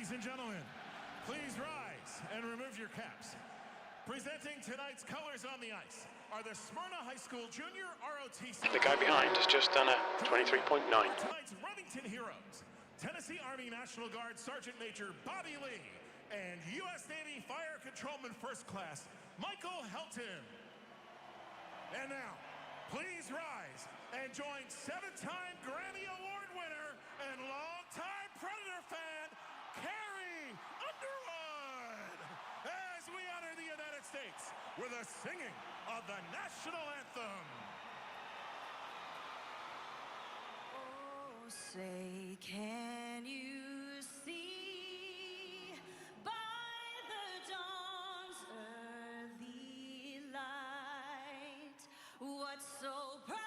Ladies and gentlemen, please rise and remove your caps. Presenting tonight's colors on the ice are the Smyrna High School Junior ROTC. The guy behind has just done a 23.9. Tonight's Remington heroes, Tennessee Army National Guard Sergeant Major Bobby Lee and U.S. Navy Fire Controlman First Class Michael Helton. And now, please rise and join seven-time Grammy Award winner and longtime Predator fan, Carrie Underwood, as we honor the United States with a singing of the national anthem. Oh, say, can you see by the dawn's early light what so proudly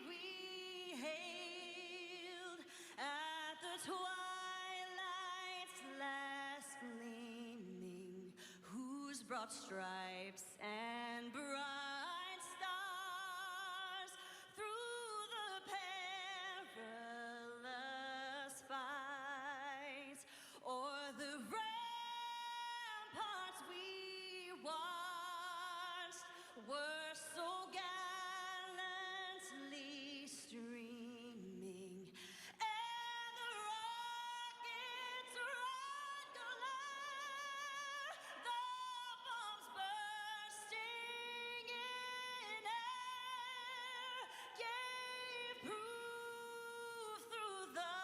we hailed at the twilight's last gleaming, whose broad stripes and bright stars through the perilous fight o'er the ramparts we watched were so gallantly streaming, and the rockets' red glare, the bombs bursting in air, gave proof through the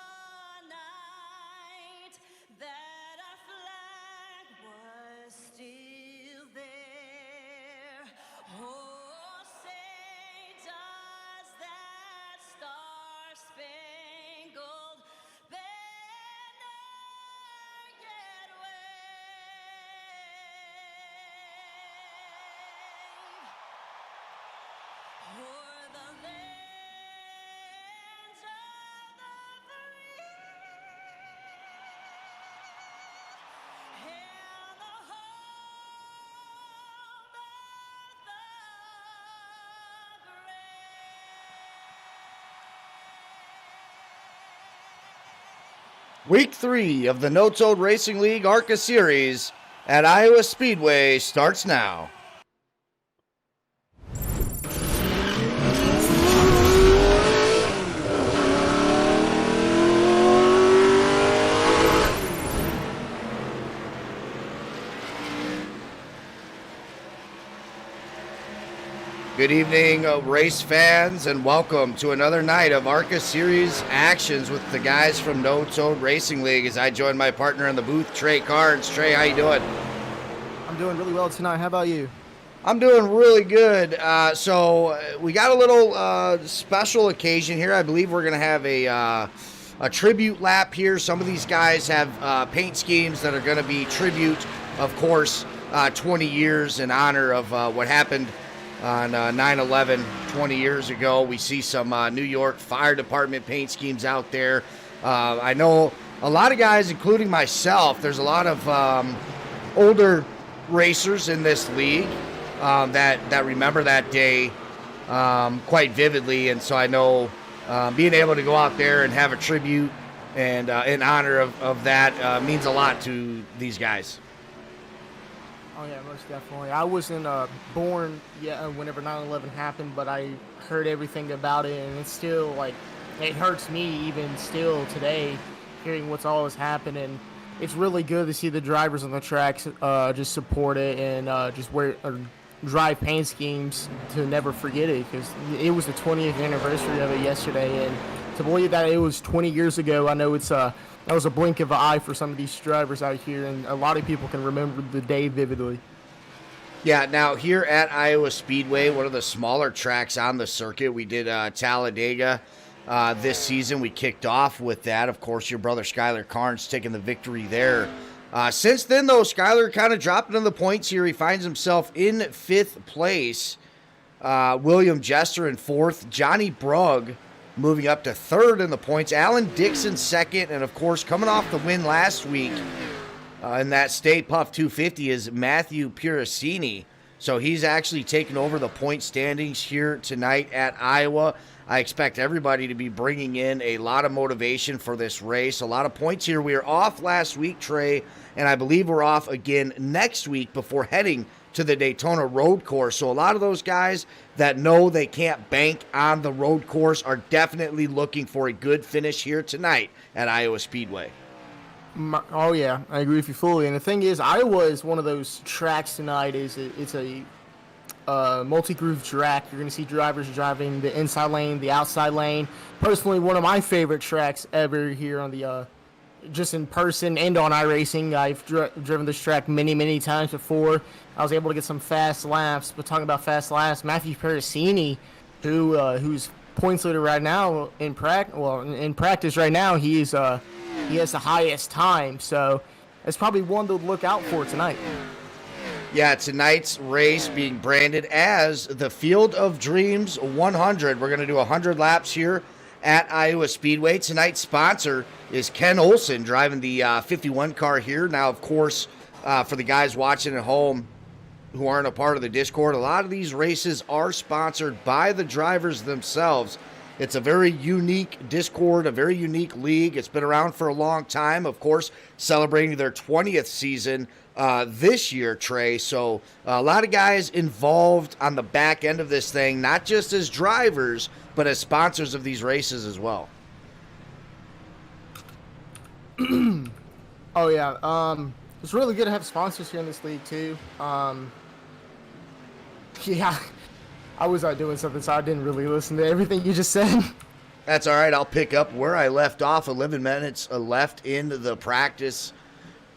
night that our flag was still there. Oh, say, does that star-spangled banner yet wave o'er the lands of the free and the home of the Week 3 of the No Toad Racing League ARCA Series at Iowa Speedway starts now. Good evening, race fans, and welcome to another night of ARCA Series actions with the guys from No Toad Racing League as I join my partner in the booth, Trey Carnes. Trey, how you doing? I'm doing really well tonight. How about you? I'm doing really good. So we got a little special occasion here. I believe we're going to have a tribute lap here. Some of these guys have paint schemes that are going to be tribute, of course, 20 years in honor of what happened on 9/11 20 years ago. We see some New York Fire Department paint schemes out there. I know a lot of guys, including myself, there's a lot of older racers in this league that remember that day quite vividly. And so I know being able to go out there and have a tribute and in honor of that means a lot to these guys. Oh, yeah, most definitely. I wasn't born yet whenever 9/11 happened, but I heard everything about it, and it's still, like, it hurts me even still today hearing what's always happening. It's really good to see the drivers on the tracks just support it and just wear or drive paint schemes to never forget it, because it was the 20th anniversary of it yesterday, and to believe that it was 20 years ago, I know it's that was a blink of an eye for some of these drivers out here, and a lot of people can remember the day vividly. Yeah, now here at Iowa Speedway, one of the smaller tracks on the circuit, we did Talladega this season. We kicked off with that. Of course, your brother Skylar Carnes taking the victory there. Since then, though, Skylar kind of dropped into the points here. He finds himself in 5th place. William Jester in 4th. Johnny Brugg moving up to 3rd in the points. Alan Dixon 2nd. And, of course, coming off the win last week in that State Puff 250 is Matthew Piracini. So he's actually taken over the point standings here tonight at Iowa. I expect everybody to be bringing in a lot of motivation for this race. A lot of points here. We were off last week, Trey, and I believe we're off again next week before heading to the Daytona road course. So a lot of those guys that know they can't bank on the road course are definitely looking for a good finish here tonight at Iowa Speedway. Oh yeah, I agree with you fully. And the thing is, Iowa is one of those tracks tonight. It's a multi-groove track. You're going to see drivers driving the inside lane, the outside lane. Personally, one of my favorite tracks ever here on the just in person and on iRacing. I've driven this track many times before. I was able to get some fast laps. But talking about fast laps, Matthew Pericini, who's points leader right now in practice right now, he has the highest time. So it's probably one to look out for tonight. Yeah, tonight's race being branded as the Field of Dreams 100. We're going to do 100 laps here at Iowa Speedway. Tonight's sponsor is Ken Olsen, driving the 51 car here. Now, of course, for the guys watching at home who aren't a part of the Discord, a lot of these races are sponsored by the drivers themselves. It's a very unique Discord, a very unique league. It's been around for a long time, of course, celebrating their 20th season this year, Trey. So a lot of guys involved on the back end of this thing, not just as drivers, but as sponsors of these races as well. Oh yeah, it's really good to have sponsors here in this league too. Yeah, I was out doing something, so I didn't really listen to everything you just said. That's all right. I'll pick up where I left off. 11 minutes left in the practice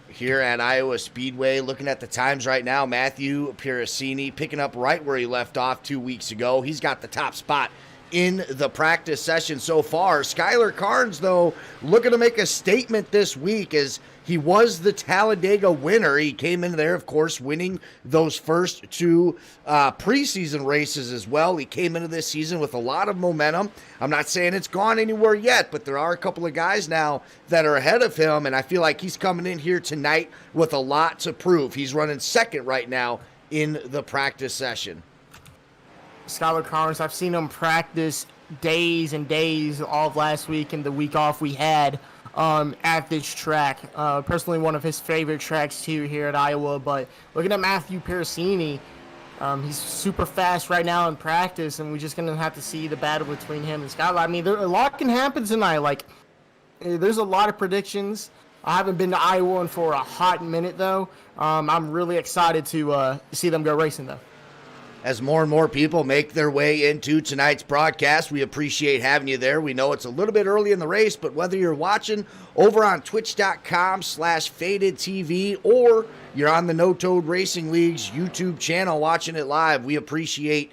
here at Iowa Speedway. Looking at the times right now, Matthew Pericini picking up right where he left off 2 weeks ago. He's got the top spot in the practice session so far. Skylar Carnes, though, looking to make a statement this week as he was the Talladega winner. He came in there, of course, winning those first two preseason races as well. He came into this season with a lot of momentum. I'm not saying it's gone anywhere yet, but there are a couple of guys now that are ahead of him, and I feel like he's coming in here tonight with a lot to prove. He's running second right now in the practice session. Skylar Carnes, I've seen him practice days and days all of last week and the week off we had at this track. Personally, one of his favorite tracks too here at Iowa. But looking at Matthew Pericini, he's super fast right now in practice, and we're just going to have to see the battle between him and Skylar. I mean, a lot can happen tonight. Like, there's a lot of predictions. I haven't been to Iowa for a hot minute, though. I'm really excited to see them go racing, though. As more and more people make their way into tonight's broadcast, we appreciate having you there. We know it's a little bit early in the race, but whether you're watching over on twitch.com/FadedTV or you're on the No Toad Racing League's YouTube channel watching it live, we appreciate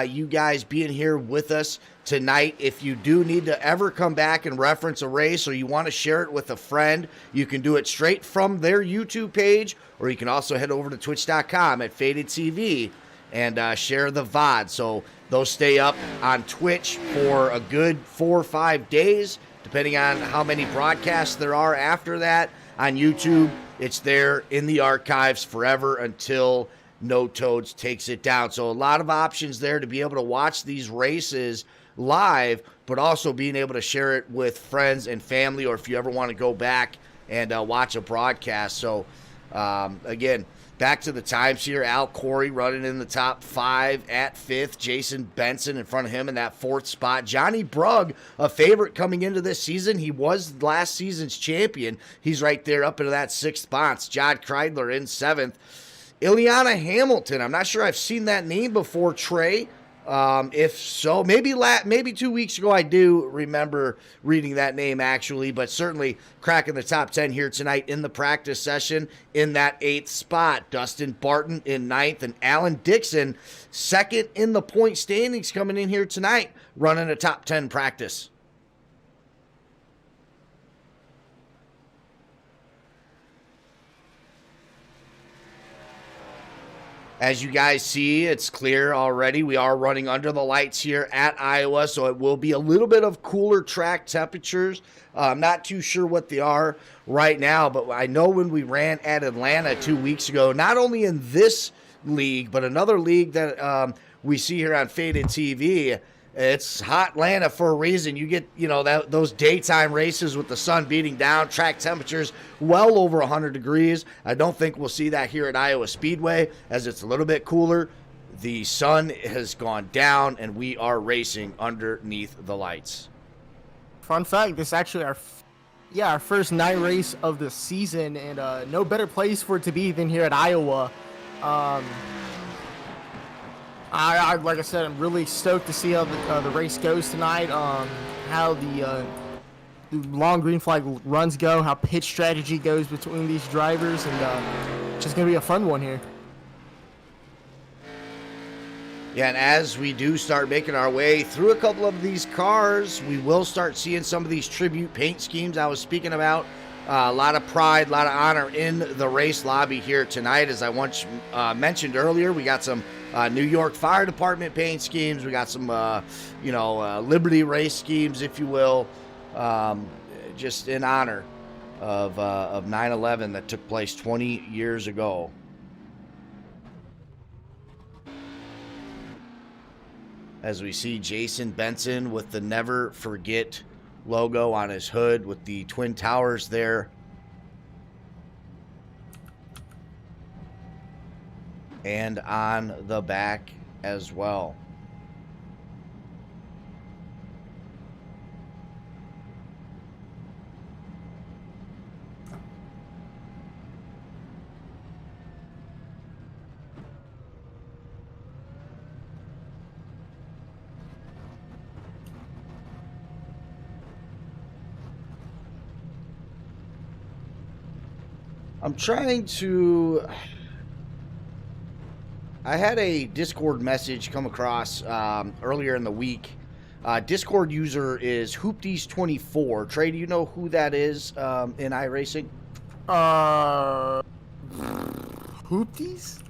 you guys being here with us tonight. If you do need to ever come back and reference a race or you want to share it with a friend, you can do it straight from their YouTube page, or you can also head over to twitch.com/FadedTV and share the VOD. So those stay up on Twitch for a good 4 or 5 days, depending on how many broadcasts there are after that. On YouTube, it's there in the archives forever until No Toads takes it down. So a lot of options there to be able to watch these races live, but also being able to share it with friends and family, or if you ever want to go back and watch a broadcast. So again, back to the times here. Al Corey running in the top 5 at 5th. Jason Benson in front of him in that 4th spot. Johnny Brugg, a favorite coming into this season. He was last season's champion. He's right there up into that 6th spot. Jod Kreidler in 7th. Ileana Hamilton. I'm not sure I've seen that name before, Trey. If so, maybe 2 weeks ago I do remember reading that name actually, but certainly cracking the top 10 here tonight in the practice session in that 8th spot. Dustin Barton in 9th and Alan Dixon 2nd in the point standings coming in here tonight, running a top 10 practice. As you guys see, it's clear already. We are running under the lights here at Iowa, so it will be a little bit of cooler track temperatures. I'm not too sure what they are right now, but I know when we ran at Atlanta 2 weeks ago, not only in this league, but another league that we see here on Faded TV, It's hot Atlanta for a reason. You get, those daytime races with the sun beating down, track temperatures well over 100 degrees. I don't think we'll see that here at Iowa Speedway as it's a little bit cooler. The sun has gone down, and we are racing underneath the lights. Fun fact, this is actually our first night race of the season, and no better place for it to be than here at Iowa. I like I said, I'm really stoked to see how the race goes tonight. How the long green flag runs go, how pitch strategy goes between these drivers, and just gonna be a fun one here. Yeah, and as we do start making our way through a couple of these cars, we will start seeing some of these tribute paint schemes I was speaking about. A lot of pride, a lot of honor in the race lobby here tonight. As I once mentioned earlier, we got some New York Fire Department paint schemes. We got some, Liberty race schemes, if you will, just in honor of 9/11 that took place 20 years ago. As we see Jason Benson with the Never Forget logo on his hood with the Twin Towers there. And on the back as well. I'm trying to... I had a Discord message come across earlier in the week. Discord user is Hoopties24. Trey, do you know who that is in iRacing? Hoopties?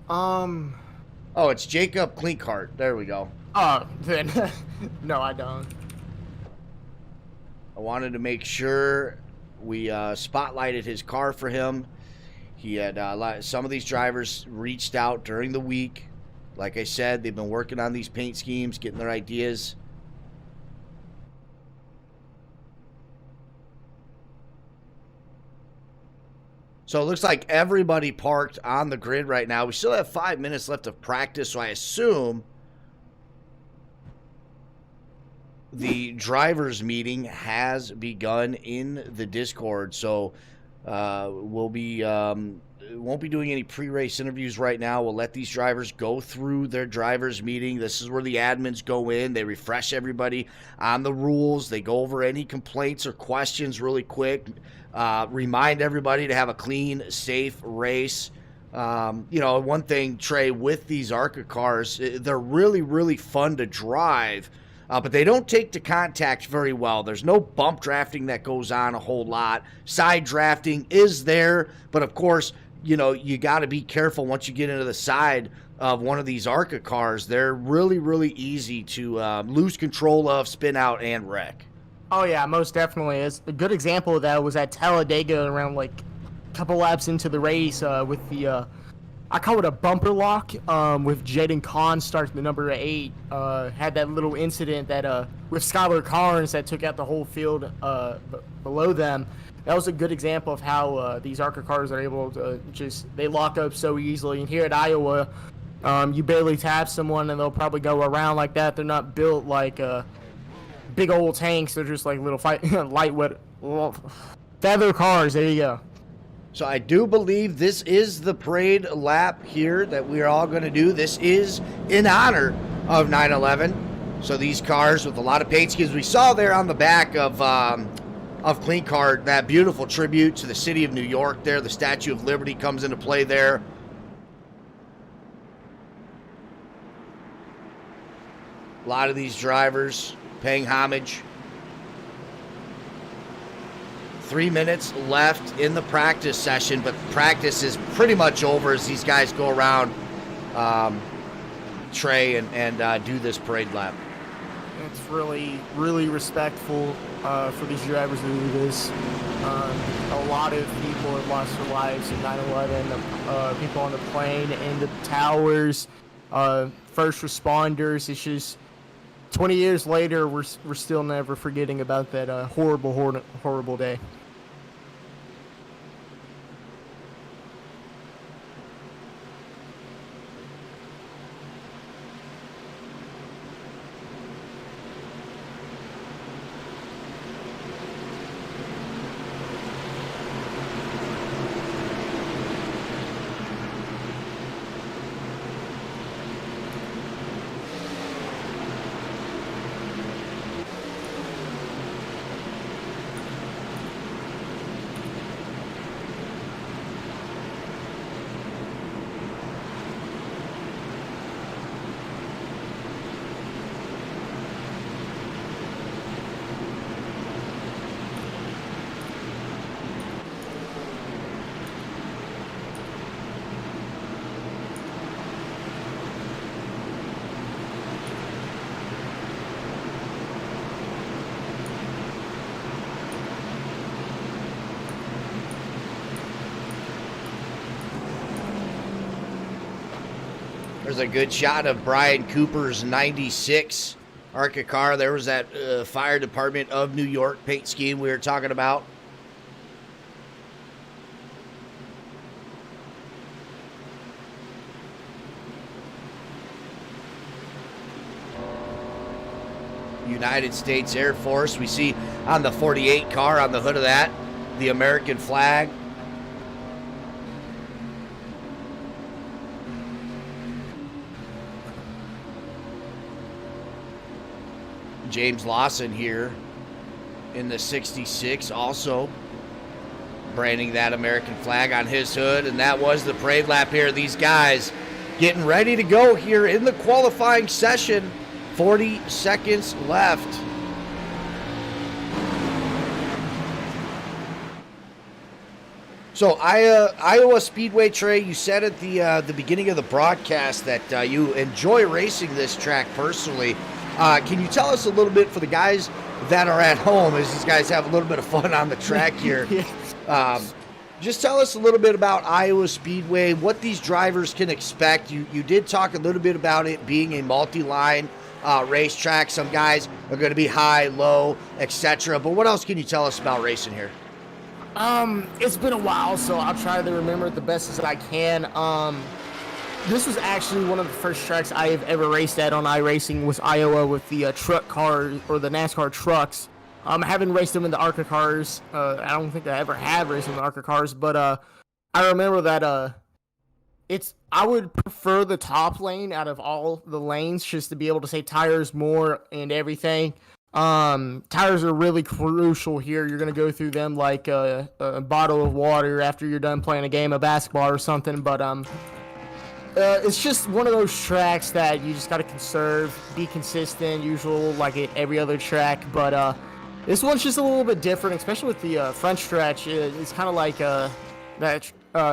Oh, it's Jacob Clinkhart. There we go. Oh, then no, I don't. I wanted to make sure we spotlighted his car for him. He had some of these drivers reached out during the week. Like I said, they've been working on these paint schemes, getting their ideas. So it looks like everybody parked on the grid right now. We still have 5 minutes left of practice, so I assume the drivers' meeting has begun in the Discord. So won't be doing any pre-race interviews right now. We'll let these drivers go through their drivers' meeting. This is where the admins go in. They refresh everybody on the rules. They go over any complaints or questions really quick. Remind everybody to have a clean, safe race. One thing, Trey, with these ARCA cars, they're really, really fun to drive. But they don't take to contact very well. There's no bump drafting that goes on a whole lot. Side drafting is there, but of course, you got to be careful once you get into the side of one of these ARCA cars. They're really, really easy to lose control of, spin out, and wreck. Oh yeah, most definitely. It's a good example of that was at Talladega around like a couple laps into the race with the I call it a bumper lock with Jaden Kahn starting the number 8. Had that little incident that with Skylar Carnes that took out the whole field below them. That was a good example of how these ARCA cars are able to they lock up so easily. And here at Iowa, you barely tap someone and they'll probably go around like that. They're not built like big old tanks. They're just like little lightweight feather cars. There you go. So I do believe this is the parade lap here that we are all going to do. This is in honor of 9/11. So these cars with a lot of paint schemes we saw there on the back of Clean Card, that beautiful tribute to the city of New York there. The Statue of Liberty comes into play there. A lot of these drivers paying homage. 3 minutes left in the practice session, but practice is pretty much over as these guys go around Trey and do this parade lap. It's really, really respectful for these drivers to do this. A lot of people have lost their lives in 9/11. People on the plane, in the towers, first responders. It's just 20 years later, we're still never forgetting about that horrible day. There's a good shot of Brian Cooper's 96 ARCA car. There was that Fire Department of New York paint scheme we were talking about. United States Air Force. We see on the 48 car, on the hood of that, the American flag. James Lawson here in the 66 also branding that American flag on his hood, and that was the parade lap here. These guys getting ready to go here in the qualifying session. 40 seconds left. So Iowa Speedway, Trey, you said at the beginning of the broadcast that you enjoy racing this track personally. Can you tell us a little bit for the guys that are at home, as these guys have a little bit of fun on the track here? Just tell us a little bit about Iowa Speedway, what these drivers can expect. You did talk a little bit about it being a multi-line racetrack. Some guys are going to be high, low, etc. But what else can you tell us about racing here? It's been a while, so I'll try to remember it the best as I can. This was actually one of the first tracks I have ever raced at on iRacing, was Iowa with the truck car, or the NASCAR trucks. I haven't raced them in the ARCA cars. I don't think I ever have raced them in the ARCA cars, but I remember that I would prefer the top lane out of all the lanes, just to be able to save tires more and everything. Tires are really crucial here. You're going to go through them like a bottle of water after you're done playing a game of basketball or something, but it's just one of those tracks that you just got to conserve, be consistent, usual like at every other track, but this one's just a little bit different, especially with the front stretch. It's kind of like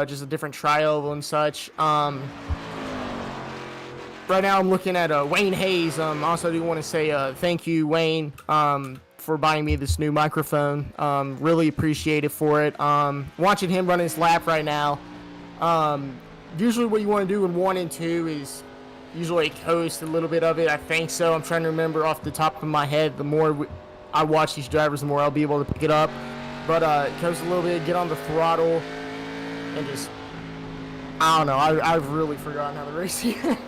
just a different tri-oval and such. Right now I'm looking at Wayne Hayes. Also do want to say thank you, Wayne, for buying me this new microphone. Really appreciate it for it. Watching him run his lap right now. Usually what you want to do in 1 and 2 is usually coast a little bit of it. I think so. I'm trying to remember off the top of my head. The more I watch these drivers, the more I'll be able to pick it up. But coast a little bit, get on the throttle, and just, I don't know. I've really forgotten how to race here.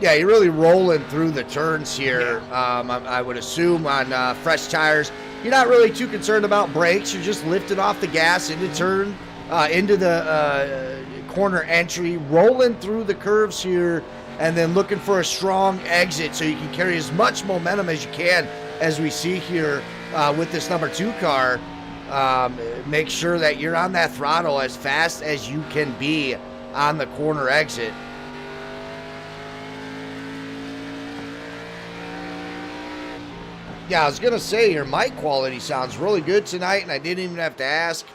Yeah, you're really rolling through the turns here. I would assume on fresh tires, you're not really too concerned about brakes. You're just lifting off the gas into turn, into the corner entry, rolling through the curves here, and then looking for a strong exit so you can carry as much momentum as you can, as we see here with this number 2 car. Make sure that you're on that throttle as fast as you can be on the corner exit. Yeah, I was going to say your mic quality sounds really good tonight, and I didn't even have to ask.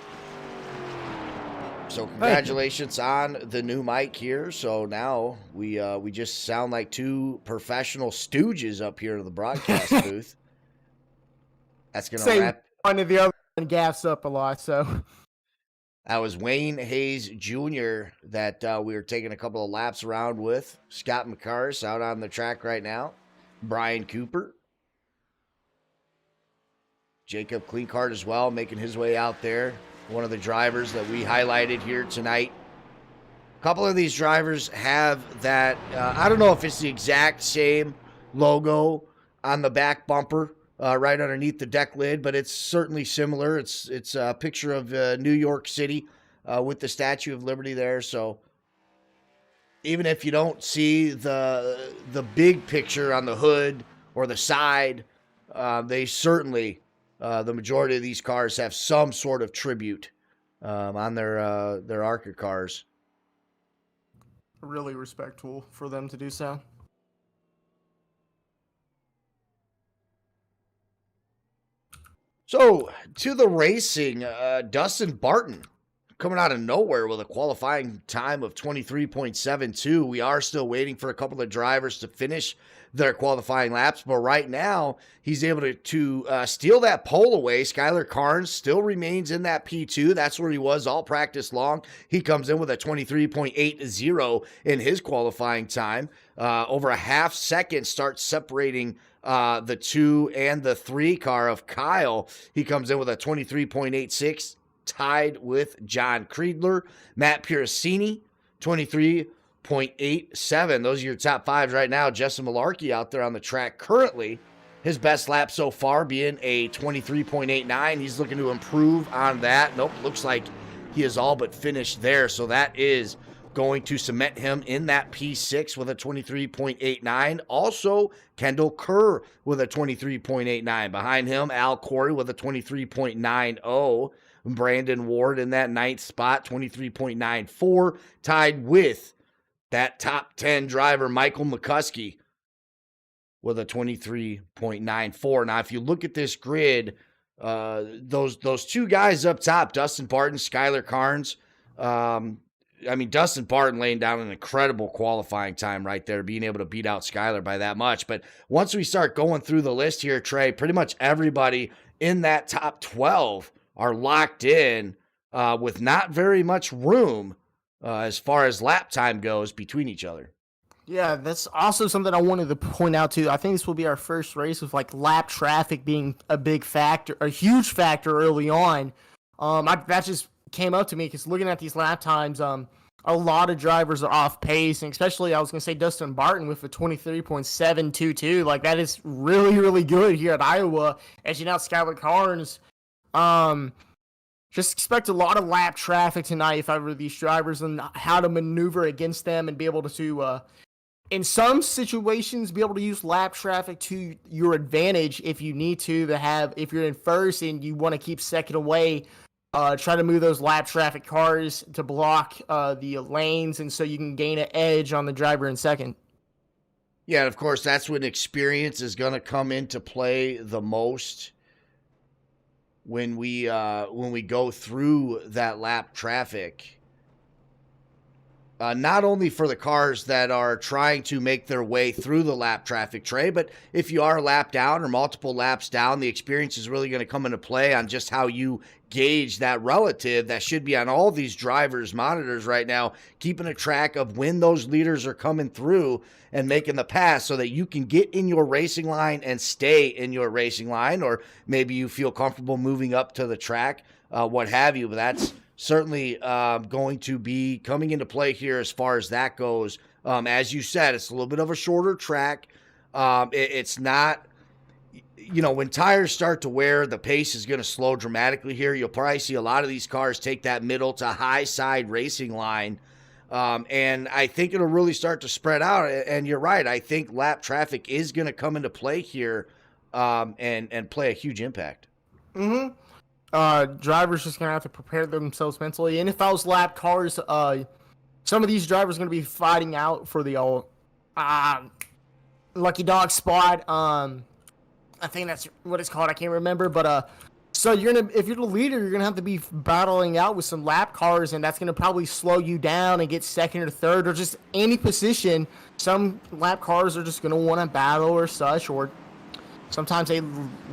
So congratulations on the new mic here. So now we just sound like 2 professional stooges up here in the broadcast booth. That's going to wrap. One of the other one gaffs up a lot, so. That was Wayne Hayes Jr. that we were taking a couple of laps around with. Scott McCarse out on the track right now. Brian Cooper. Jacob Klinghardt as well, making his way out there. One of the drivers that we highlighted here tonight. A couple of these drivers have that, I don't know if it's the exact same logo on the back bumper right underneath the deck lid, but it's certainly similar. It's a picture of New York City with the Statue of Liberty there. So even if you don't see the big picture on the hood or the side, they certainly, the majority of these cars have some sort of tribute on their ARCA cars. Really respectful for them to do so. So, to the racing, Dustin Barton coming out of nowhere with a qualifying time of 23.72. We are still waiting for a couple of drivers to finish their qualifying laps, but right now he's able to steal that pole away. Skylar Carnes still remains in that P2. That's where he was all practice long. He comes in with a 23.80 in his qualifying time. Over a half second starts separating the 2 and the 3 car of Kyle. He comes in with a 23.86, tied with John Creedler. Matt Piracini, 23.87. Those are your top 5s right now. Justin Malarkey out there on the track currently. His best lap so far being a 23.89. He's looking to improve on that. Nope, looks like he is all but finished there. So that is going to cement him in that P6 with a 23.89. Also, Kendall Kerr with a 23.89. Behind him, Al Corey with a 23.90. Brandon Ward in that 9th spot, 23.94. Tied with that top 10 driver, Michael McCuskey, with a 23.94. Now, if you look at this grid, those 2 guys up top, Dustin Barton, Skylar Carnes, Dustin Barton laying down an incredible qualifying time right there, being able to beat out Skylar by that much. But once we start going through the list here, Trey, pretty much everybody in that top 12 are locked in with not very much room as far as lap time goes between each other. Yeah, that's also something I wanted to point out too. I think this will be our first race with like lap traffic being a big factor, a huge factor early on. That just came up to me because looking at these lap times, a lot of drivers are off pace, and especially I was going to say Dustin Barton with a 23.722. Like that is really, really good here at Iowa. As you know, Skylar Carnes. Just expect a lot of lap traffic tonight if I were these drivers and how to maneuver against them and be able to, in some situations, be able to use lap traffic to your advantage if you need to have, if you're in first and you want to keep second away, try to move those lap traffic cars to block the lanes and so you can gain an edge on the driver in second. Yeah, and of course, that's when experience is going to come into play the most. When we go through that lap traffic, not only for the cars that are trying to make their way through the lap traffic, Trey, but if you are a lap down or multiple laps down, the experience is really going to come into play on just how you gauge that relative. That should be on all these drivers' monitors right now, keeping a track of when those leaders are coming through and making the pass so that you can get in your racing line and stay in your racing line, or maybe you feel comfortable moving up to the track, what have you. But that's certainly going to be coming into play here as far as that goes. As you said, it's a little bit of a shorter track. It's not, when tires start to wear, the pace is going to slow dramatically here. You'll probably see a lot of these cars take that middle to high side racing line. And I think it'll really start to spread out. And you're right. I think lap traffic is going to come into play here and play a huge impact. Mm-hmm. Drivers just going to have to prepare themselves mentally. And if I was lap cars, some of these drivers are going to be fighting out for the old lucky dog spot. I think that's what it's called. I can't remember. But so if you're the leader, you're going to have to be battling out with some lap cars, and that's going to probably slow you down and get second or third or just any position. Some lap cars are just going to want to battle or such, or sometimes they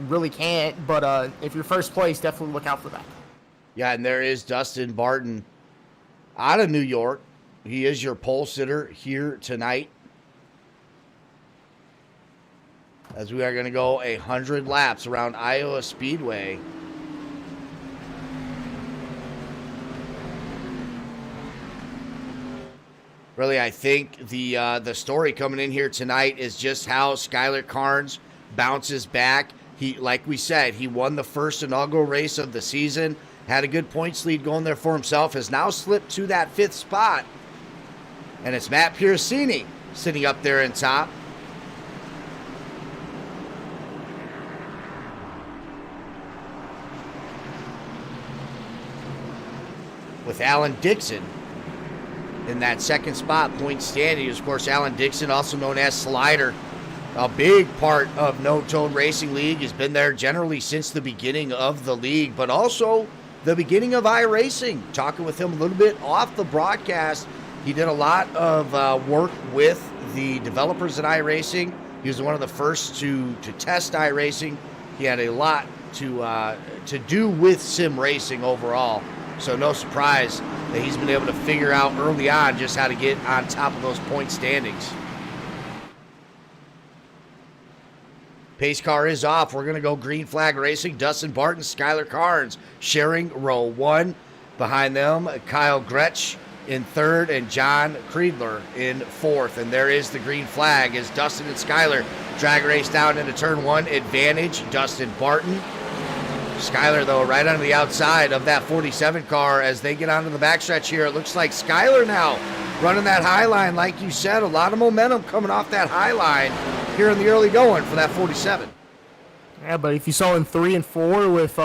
really can't. But if you're first place, definitely look out for that. Yeah, and there is Dustin Barton out of New York. He is your pole sitter here tonight, as we are going to go 100 laps around Iowa Speedway. Really, I think the story coming in here tonight is just how Skylar Carnes bounces back. He, like we said, he won the first inaugural race of the season, had a good points lead going there for himself, has now slipped to that 5th spot. And it's Matt Piercini sitting up there in top. With Alan Dixon in that 2nd spot, point standing. Of course, Alan Dixon, also known as Slider, a big part of No Tone Racing League. He's been there generally since the beginning of the league, but also the beginning of iRacing. Talking with him a little bit off the broadcast. He did a lot of work with the developers at iRacing. He was one of the first to test iRacing. He had a lot to do with sim racing overall. So no surprise that he's been able to figure out early on just how to get on top of those point standings. Pace car is off. We're going to go green flag racing. Dustin Barton, Skylar Carnes sharing row 1. Behind them, Kyle Gretsch in 3rd and John Creedler in 4th. And there is the green flag as Dustin and Skylar drag race down into turn 1. Advantage, Dustin Barton. Skylar, though, right on the outside of that 47 car as they get onto the backstretch here. It looks like Skylar now running that high line. Like you said, a lot of momentum coming off that high line here in the early going for that 47. Yeah, but if you saw in 3 and 4 with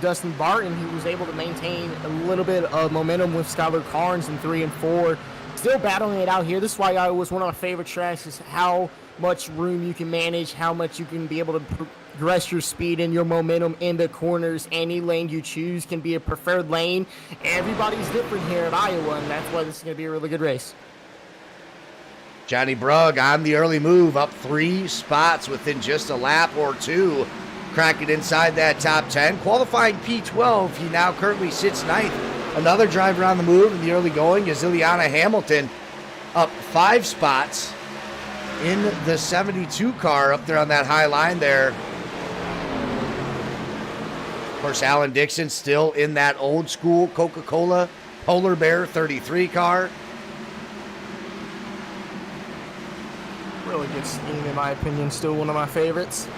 Dustin Barton, he was able to maintain a little bit of momentum with Skylar Carnes in 3 and 4. Still battling it out here. This is why I was one of my favorite tracks, is how much room you can manage, how much you can be able to progress your speed and your momentum in the corners. Any lane you choose can be a preferred lane. Everybody's different here at Iowa, and that's why this is going to be a really good race. Johnny Brugg on the early move, up 3 spots within just a lap or 2. Cracking inside that top 10. Qualifying P12, he now currently sits 9th. Another driver on the move in the early going is Ileana Hamilton, up 5 spots in the 72 car up there on that high line there. Of course, Alan Dixon still in that old school Coca-Cola Polar Bear 33 car. Really good scheme, in my opinion. Still one of my favorites.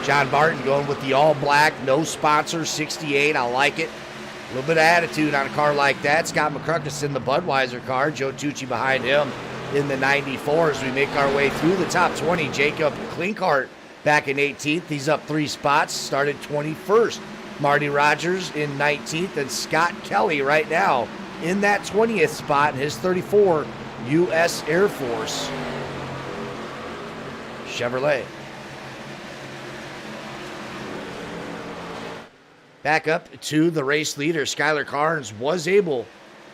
John Barton going with the all black, no sponsor, 68. I like it. A little bit of attitude on a car like that. Scott McCruckus in the Budweiser car. Joe Tucci behind him in the 94 as we make our way through the top 20. Jacob Klinkart back in 18th. He's up 3 spots, started 21st. Marty Rogers in 19th, and Scott Kelly right now in that 20th spot in his 34 U.S. Air Force Chevrolet. Back up to the race leader. Skylar Carnes was able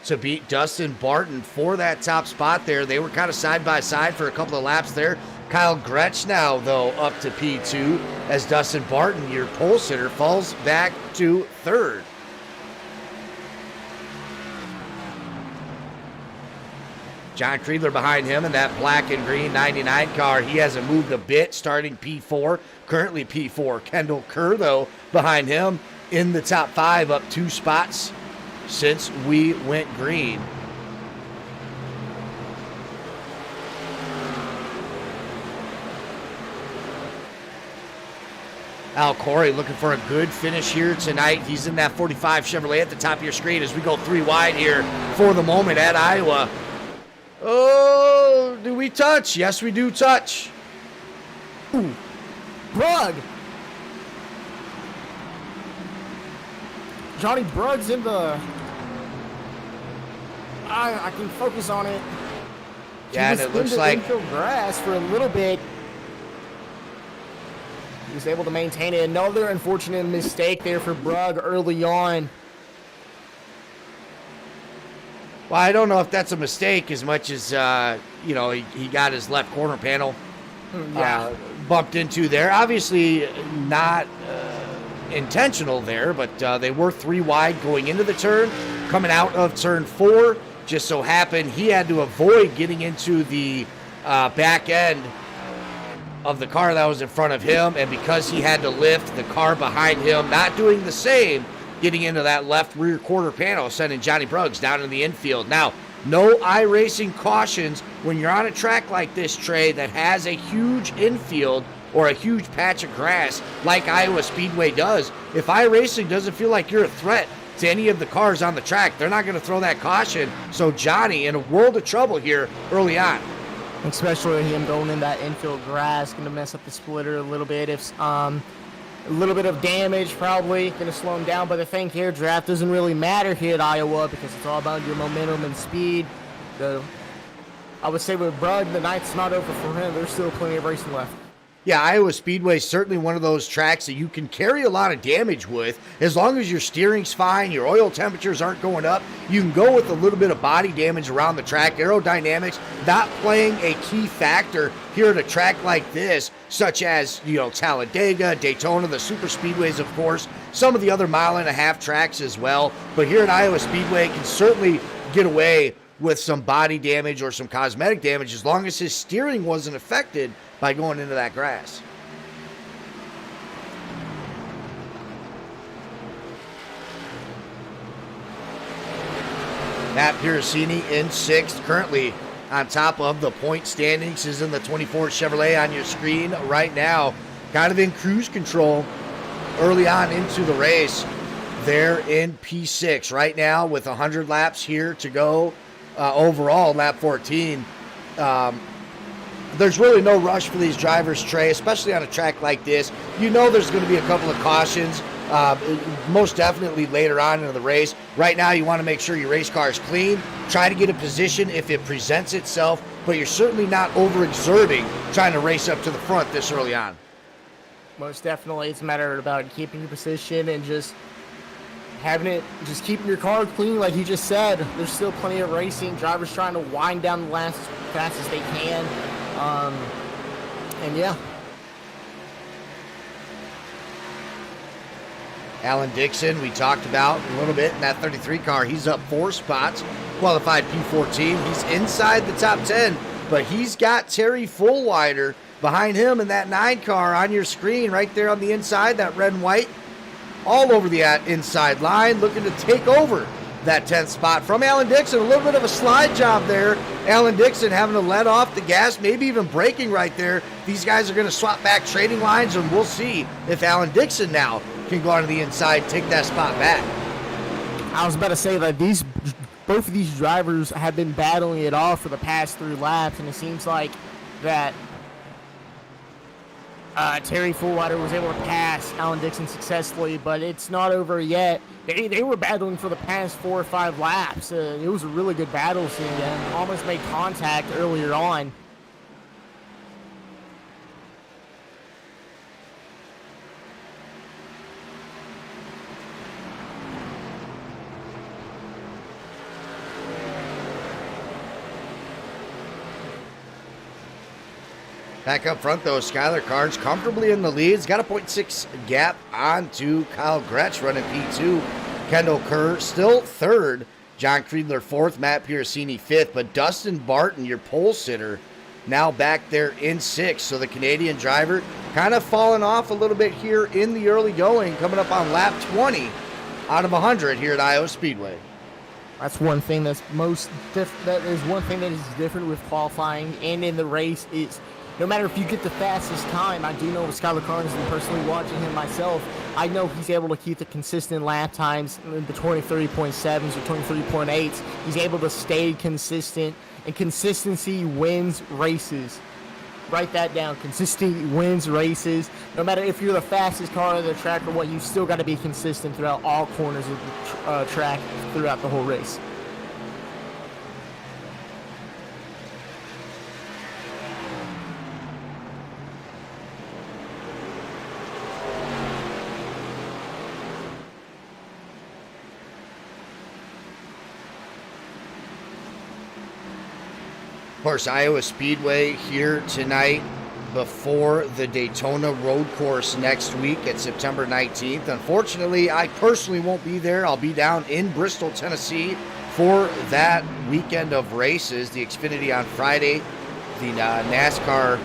to beat Dustin Barton for that top spot there. They were kind of side by side for a couple of laps there. Kyle Gretsch now, though, up to P2 as Dustin Barton, your pole sitter, falls back to 3rd. John Creedler behind him in that black and green 99 car. He hasn't moved a bit, starting P4, currently P4. Kendall Kerr, though, behind him in the top 5, up 2 spots since we went green. Al Corey looking for a good finish here tonight. He's in that 45 Chevrolet at the top of your screen as we go 3 wide here for the moment at Iowa. Oh, do we touch? Yes, we do touch. Ooh, Brugg. Johnny Brugg's in the... I can focus on it. Yeah, and it looks like... infield grass for a little bit. He was able to maintain it. Another unfortunate mistake there for Brugg early on. Well, I don't know if that's a mistake as much as, he got his left corner panel bumped into there. Obviously not intentional there, but they were 3 wide going into the turn. Coming out of turn 4, just so happened he had to avoid getting into the back end of the car that was in front of him, and because he had to lift the car behind him, not doing the same, getting into that left rear quarter panel, sending Johnny Bruggs down in the infield. Now, no iRacing cautions when you're on a track like this, Trey, that has a huge infield or a huge patch of grass like Iowa Speedway does. If iRacing doesn't feel like you're a threat to any of the cars on the track, they're not going to throw that caution. So Johnny in a world of trouble here early on. Especially him going in that infield grass, going to mess up the splitter a little bit. If a little bit of damage probably going to slow him down. But the thing here, draft doesn't really matter here at Iowa because it's all about your momentum and speed. I would say with Brugg, the night's not over for him. There's still plenty of racing left. Yeah, Iowa Speedway is certainly one of those tracks that you can carry a lot of damage with. As long as your steering's fine, your oil temperatures aren't going up, you can go with a little bit of body damage around the track. Aerodynamics not playing a key factor here at a track like this, such as, Talladega, Daytona, the super speedways, of course, some of the other mile-and-a-half tracks as well. But here at Iowa Speedway, can certainly get away with some body damage or some cosmetic damage as long as his steering wasn't affected by going into that grass. Matt Piracini in 6th, currently on top of the point standings, is in the 24 Chevrolet on your screen right now. Kind of in cruise control early on into the race. They're in P6 right now with 100 laps here to go overall, lap 14. There's really no rush for these drivers, Trey, especially on a track like this. There's going to be a couple of cautions, most definitely later on in the race. Right now, you want to make sure your race car is clean. Try to get a position if it presents itself, but you're certainly not overexerting trying to race up to the front this early on. Most definitely, it's a matter about keeping your position and just keeping your car clean, like you just said. There's still plenty of racing. Drivers trying to wind down the laps as fast as they can. And yeah. Alan Dixon, we talked about a little bit in that 33 car. He's up 4 spots, qualified P14. He's inside the top 10, but he's got Terry Fullwider behind him in that 9 car on your screen right there on the inside, that red and white, all over the inside line, looking to take over that 10th spot from Alan Dixon. A little bit of a slide job there. Alan Dixon having to let off the gas, maybe even braking right there. These guys are going to swap back trading lines, and we'll see if Alan Dixon now can go onto the inside, take that spot back. I was about to say that both of these drivers have been battling it off for the past 3 laps, and it seems like that Terry Fullwider was able to pass Alan Dixon successfully, but it's not over yet. They were battling for the past 4 or 5 laps. It was a really good battle scene and almost made contact earlier on. Back up front, though, Skylar Carnes comfortably in the lead. He's got a 0.6 gap onto Kyle Gretsch running P2. Kendall Kerr still 3rd. John Creedler 4th. Matt Piracini 5th. But Dustin Barton, your pole sitter, now back there in 6th. So the Canadian driver kind of falling off a little bit here in the early going, coming up on lap 20 out of 100 here at Iowa Speedway. That's one thing that is one thing that is different with qualifying and in the race is no matter if you get the fastest time. I do know with Skylar Carnes and personally watching him myself, I know he's able to keep the consistent lap times, the 23.7s or 23.8s. He's able to stay consistent, and consistency wins races. Write that down. Consistency wins races. No matter if you're the fastest car on the track or what, you still got to be consistent throughout all corners of the track throughout the whole race. Of course, Iowa Speedway here tonight before the Daytona road course next week at September 19th. Unfortunately, I personally won't be there. I'll be down in Bristol, Tennessee for that weekend of races, the Xfinity on Friday, the NASCAR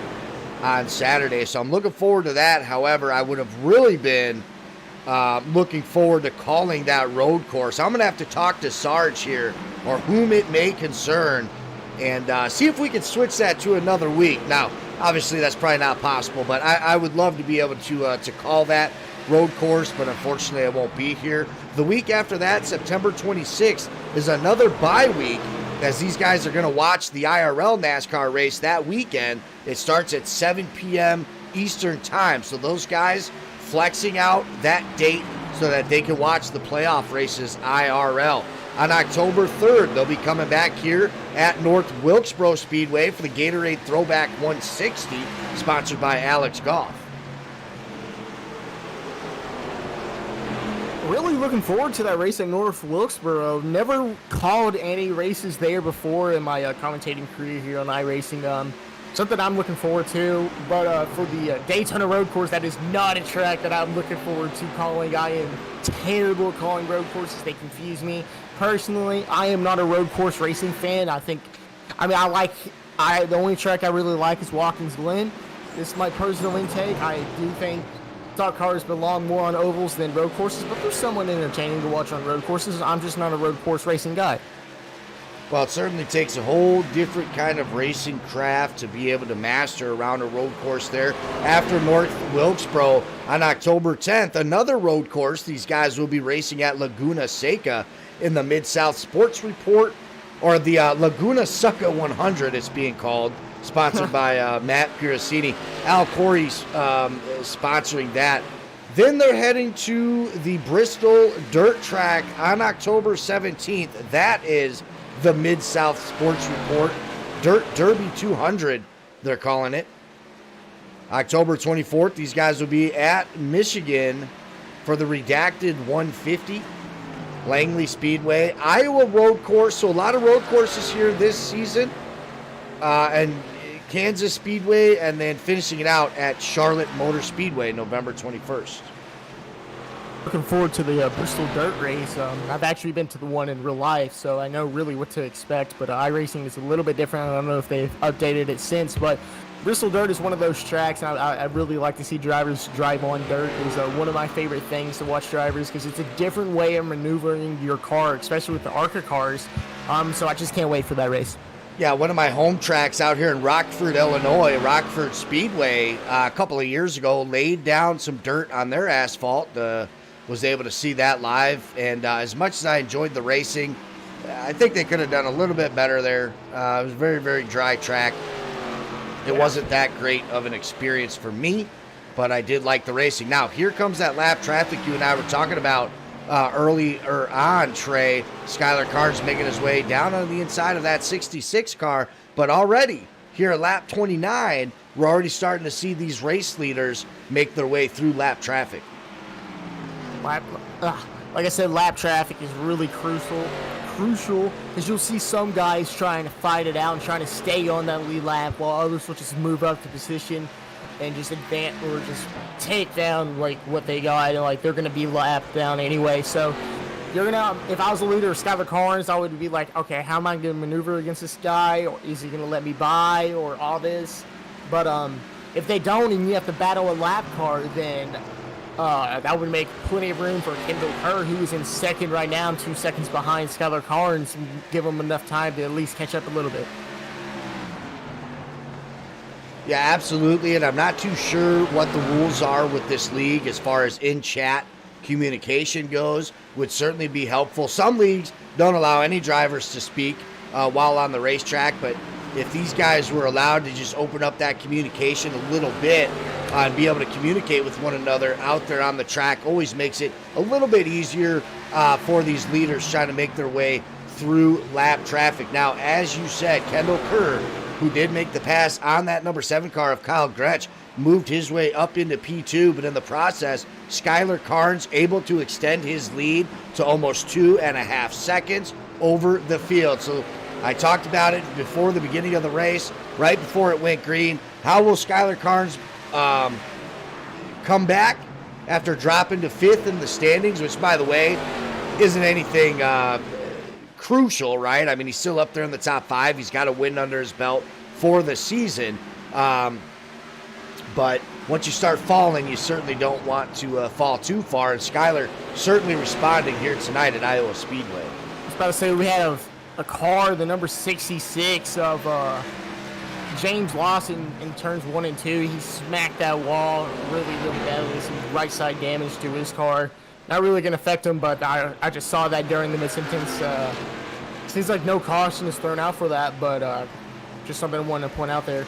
on Saturday. So I'm looking forward to that. However, I would have really been looking forward to calling that road course. I'm going to have to talk to Sarge here, or whom it may concern, and see if we can switch that to another week. Now, obviously, that's probably not possible, but I would love to be able to call that road course, but unfortunately, I won't be here. The week after that, September 26th, is another bye week, as these guys are going to watch the IRL NASCAR race that weekend. It starts at 7 p.m. Eastern Time, so those guys flexing out that date so that they can watch the playoff races IRL. On October 3rd, they'll be coming back here at North Wilkesboro Speedway for the Gatorade Throwback 160, sponsored by Alex Goff. Really looking forward to that race at North Wilkesboro. Never called any races there before in my commentating career here on iRacing. Something I'm looking forward to, but for the Daytona road course, that is not a track that I'm looking forward to calling. I am terrible at calling road courses. They confuse me. Personally, I am not a road course racing fan. The only track I really like is Watkins Glen. This is my personal intake. I do think stock cars belong more on ovals than road courses, but they're somewhat entertaining to watch on road courses. I'm just not a road course racing guy. Well, it certainly takes a whole different kind of racing craft to be able to master around a road course there. After North Wilkesboro on October 10th, another road course. These guys will be racing at Laguna Seca in the Mid-South Sports Report, or the Laguna Seca 100, it's being called, sponsored by Matt Piracini. Al Corey's sponsoring that. Then they're heading to the Bristol Dirt Track on October 17th. That is the Mid-South Sports Report. Dirt Derby 200, they're calling it. October 24th, these guys will be at Michigan for the Redacted 150. Langley Speedway. Iowa road course, so a lot of road courses here this season. And Kansas Speedway, and then finishing it out at Charlotte Motor Speedway, November 21st. Looking forward to the Bristol Dirt race. I've actually been to the one in real life, so I know really what to expect, but iRacing is a little bit different. I don't know if they've updated it since, but Bristol Dirt is one of those tracks, and I really like to see drivers drive on dirt. It's one of my favorite things to watch drivers, because it's a different way of maneuvering your car, especially with the ARCA cars. So I just can't wait for that race. Yeah, one of my home tracks out here in Rockford, Illinois, Rockford Speedway, a couple of years ago, laid down some dirt on their asphalt. Was able to see that live, and as much as I enjoyed the racing, I think they could have done a little bit better there. It was a very, very dry track. It wasn't that great of an experience for me, but I did like the racing. Now, here comes that lap traffic you and I were talking about earlier on, Trey. Skylar Carnes making his way down on the inside of that 66 car, but already here at lap 29, we're already starting to see these race leaders make their way through lap traffic. Like I said, lap traffic is really crucial, because you'll see some guys trying to fight it out and trying to stay on that lead lap, while others will just move up to position and just advance or just take down like what they got, and like they're gonna be lapped down anyway. So you're gonna, if I was the leader of Skylar Carnes, I would be like, okay, how am I gonna maneuver against this guy, or is he gonna let me by, or all this? But if they don't and you have to battle a lap car, then that would make plenty of room for Kendall Kerr, who is in second right now and 2 seconds behind Skylar Carnes, and give him enough time to at least catch up a little bit. Yeah, absolutely, and I'm not too sure what the rules are with this league as far as in-chat communication goes. Would certainly be helpful. Some leagues don't allow any drivers to speak while on the racetrack, but if these guys were allowed to just open up that communication a little bit and be able to communicate with one another out there on the track, always makes it a little bit easier for these leaders trying to make their way through lap traffic. Now, as you said, Kendall Kerr, who did make the pass on that number 7 car of Kyle Gretsch, moved his way up into P2, but in the process, Skylar Carnes able to extend his lead to almost 2.5 seconds over the field. So I talked about it before the beginning of the race, right before it went green. How will Skylar Carnes come back after dropping to 5th in the standings, which, by the way, isn't anything crucial, right? I mean, he's still up there in the top 5. He's got a win under his belt for the season. But once you start falling, you certainly don't want to fall too far. And Skylar certainly responding here tonight at Iowa Speedway. I was about to say we have a car, the number 66 of James Lawson in turns 1 and 2. He smacked that wall really badly. Some right side damage to his car. Not really going to affect him, but I just saw that during the mid-sentence. Seems like no caution is thrown out for that, but just something I wanted to point out there.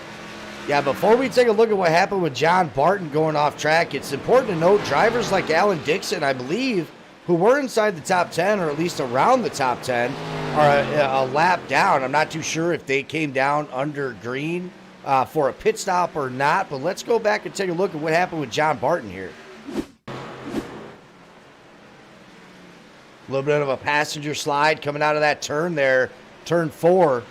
Yeah, before we take a look at what happened with John Barton going off track, it's important to note drivers like Alan Dixon, I believe, who were inside the top 10 or at least around the top 10 are a lap down. I'm not too sure if they came down under green for a pit stop or not, but let's go back and take a look at what happened with John Barton here. A little bit of a passenger slide coming out of that turn there, turn 4.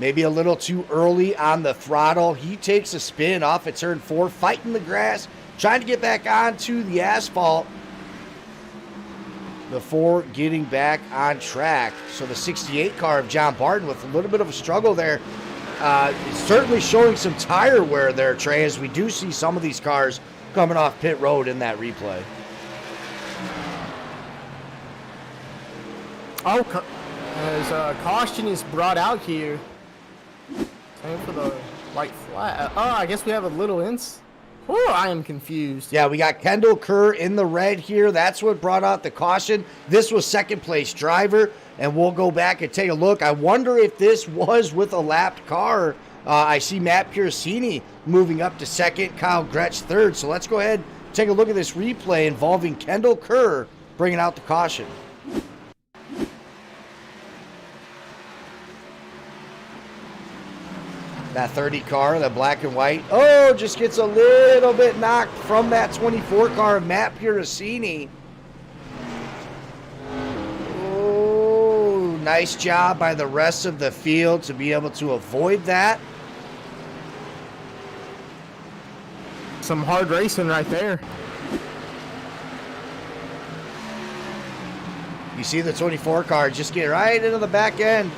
Maybe a little too early on the throttle. He takes a spin off at turn 4, fighting the grass, trying to get back onto the asphalt before getting back on track. So the 68 car of John Barton with a little bit of a struggle there. Certainly showing some tire wear there, Trey, as we do see some of these cars coming off pit road in that replay. Oh, as caution is brought out here. Time for the white flag. Oh, I guess we have a little Oh, I am confused. Yeah, we got Kendall Kerr in the red here. That's what brought out the caution. This was second place driver, and we'll go back and take a look. I wonder if this was with a lapped car. I see Matt Piercini moving up to second, Kyle Gretsch third. So let's go ahead and take a look at this replay involving Kendall Kerr bringing out the caution. That 30 car, the black and white, just gets a little bit knocked from that 24 car of Matt Piercini. Oh, nice job by the rest of the field to be able to avoid that. Some hard racing right there. You see the 24 car just get right into the back end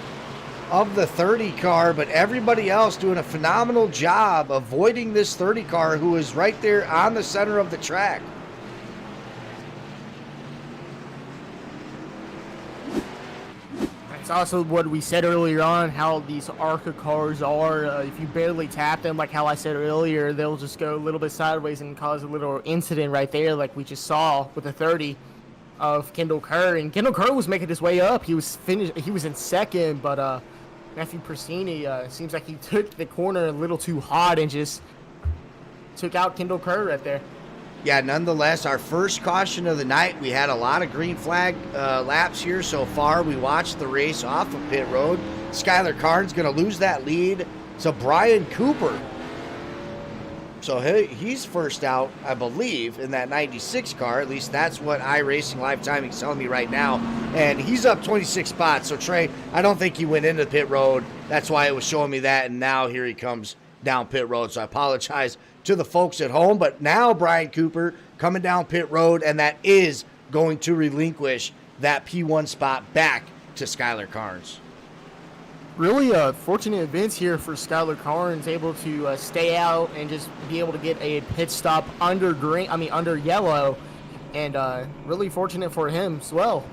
of the 30 car, but everybody else doing a phenomenal job avoiding this 30 car who is right there on the center of the track. That's also what we said earlier on, how these ARCA cars are. If you barely tap them, like how I said earlier, they'll just go a little bit sideways and cause a little incident right there, like we just saw with the 30 of Kendall Kerr. And Kendall Kerr was making his way up. He was in second, but Matthew Persini seems like he took the corner a little too hot and just took out Kendall Kerr right there. Yeah, nonetheless, our first caution of the night. We had a lot of green flag laps here so far. We watched the race off of pit road. Skylar Carnes going to lose that lead to Brian Cooper. So he's first out, I believe, in that 96 car. At least that's what iRacing Live Timing is telling me right now. And he's up 26 spots. So, Trey, I don't think he went into pit road. That's why it was showing me that. And now here he comes down pit road. So I apologize to the folks at home. But now Brian Cooper coming down pit road, and that is going to relinquish that P1 spot back to Skylar Carnes. Really fortunate events here for Skylar Carnes, able to stay out and just be able to get a pit stop under yellow, and really fortunate for him as well.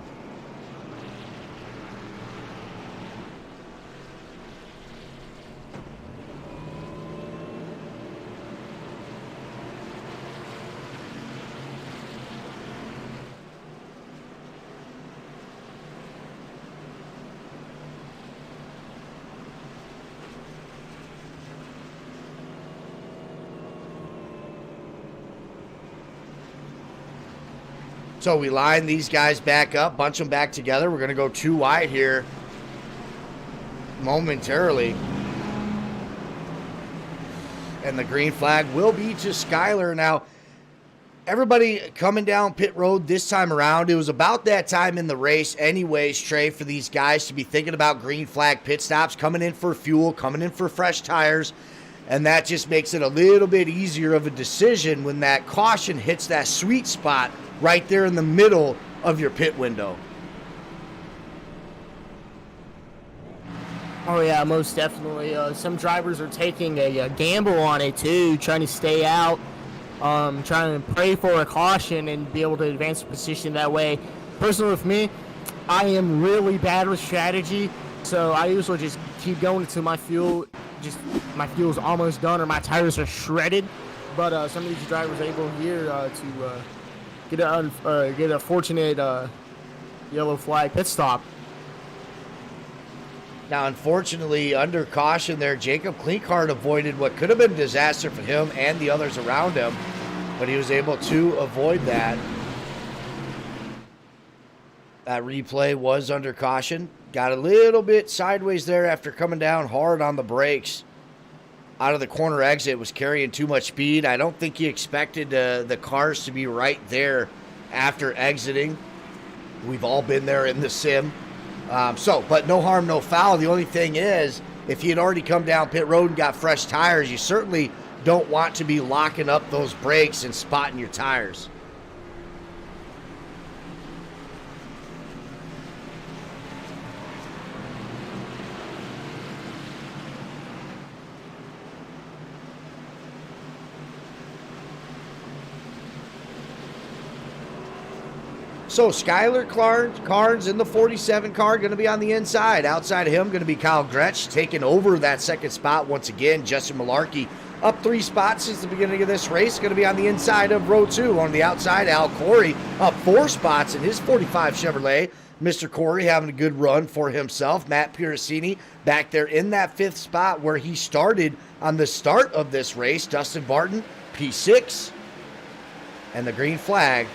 So we line these guys back up, bunch them back together. We're going to go 2 wide here momentarily. And the green flag will be to Skylar. Now, everybody coming down pit road this time around, it was about that time in the race anyways, Trey, for these guys to be thinking about green flag pit stops, coming in for fuel, coming in for fresh tires. and that just makes it a little bit easier of a decision when that caution hits that sweet spot right there in the middle of your pit window. Oh yeah, most definitely. Some drivers are taking a gamble on it too, trying to stay out, trying to pray for a caution and be able to advance the position that way. Personally, with me, I am really bad with strategy, so I usually just keep going until my fuel's almost done or my tires are shredded. But some of these drivers are able here to get a fortunate yellow flag pit stop. Now, unfortunately, under caution there, Jacob Klinkhardt avoided what could have been a disaster for him and the others around him, but he was able to avoid that. That replay was under caution. Got a little bit sideways there after coming down hard on the brakes. Out of the corner exit, was carrying too much speed. I don't think he expected the cars to be right there after exiting. We've all been there in the sim. But no harm, no foul. The only thing is, if he had already come down pit road and got fresh tires, you certainly don't want to be locking up those brakes and spotting your tires. So Skylar Carnes in the 47 car, going to be on the inside. Outside of him, going to be Kyle Gretsch taking over that second spot once again. Justin Malarkey up 3 spots since the beginning of this race. Going to be on the inside of row 2. On the outside, Al Corey up 4 spots in his 45 Chevrolet. Mr. Corey having a good run for himself. Matt Piracini back there in that 5th spot where he started on the start of this race. Dustin Barton, P6. And the green flag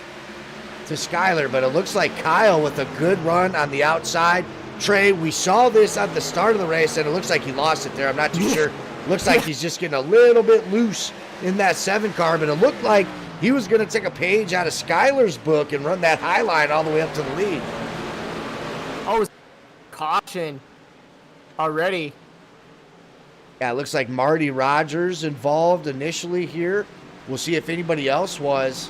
to Skylar, but it looks like Kyle with a good run on the outside. Trey, we saw this at the start of the race, and it looks like he lost it there. I'm not too sure. Looks like he's just getting a little bit loose in that 7 car, but it looked like he was going to take a page out of Skylar's book and run that high line all the way up to the lead. Oh, caution already. Yeah, it looks like Marty Rogers involved initially here. We'll see if anybody else was.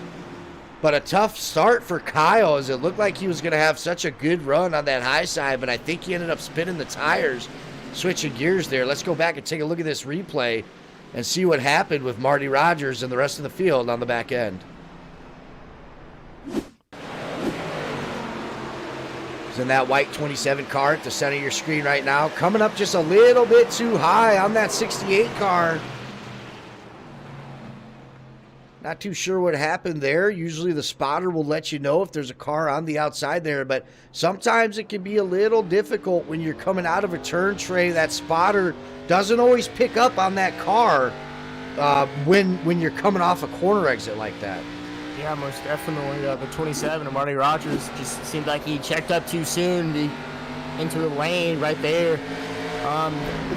But a tough start for Kyle, as it looked like he was going to have such a good run on that high side, but I think he ended up spinning the tires, switching gears there. Let's go back and take a look at this replay and see what happened with Marty Rogers and the rest of the field on the back end. He's in that white 27 car at the center of your screen right now, coming up just a little bit too high on that 68 car. Not too sure what happened there. Usually the spotter will let you know if there's a car on the outside there, but sometimes it can be a little difficult when you're coming out of a turn, Trey. That spotter doesn't always pick up on that car when you're coming off a corner exit like that. Yeah, most definitely. The 27 of Marty Rogers just seemed like he checked up too soon into the lane right there.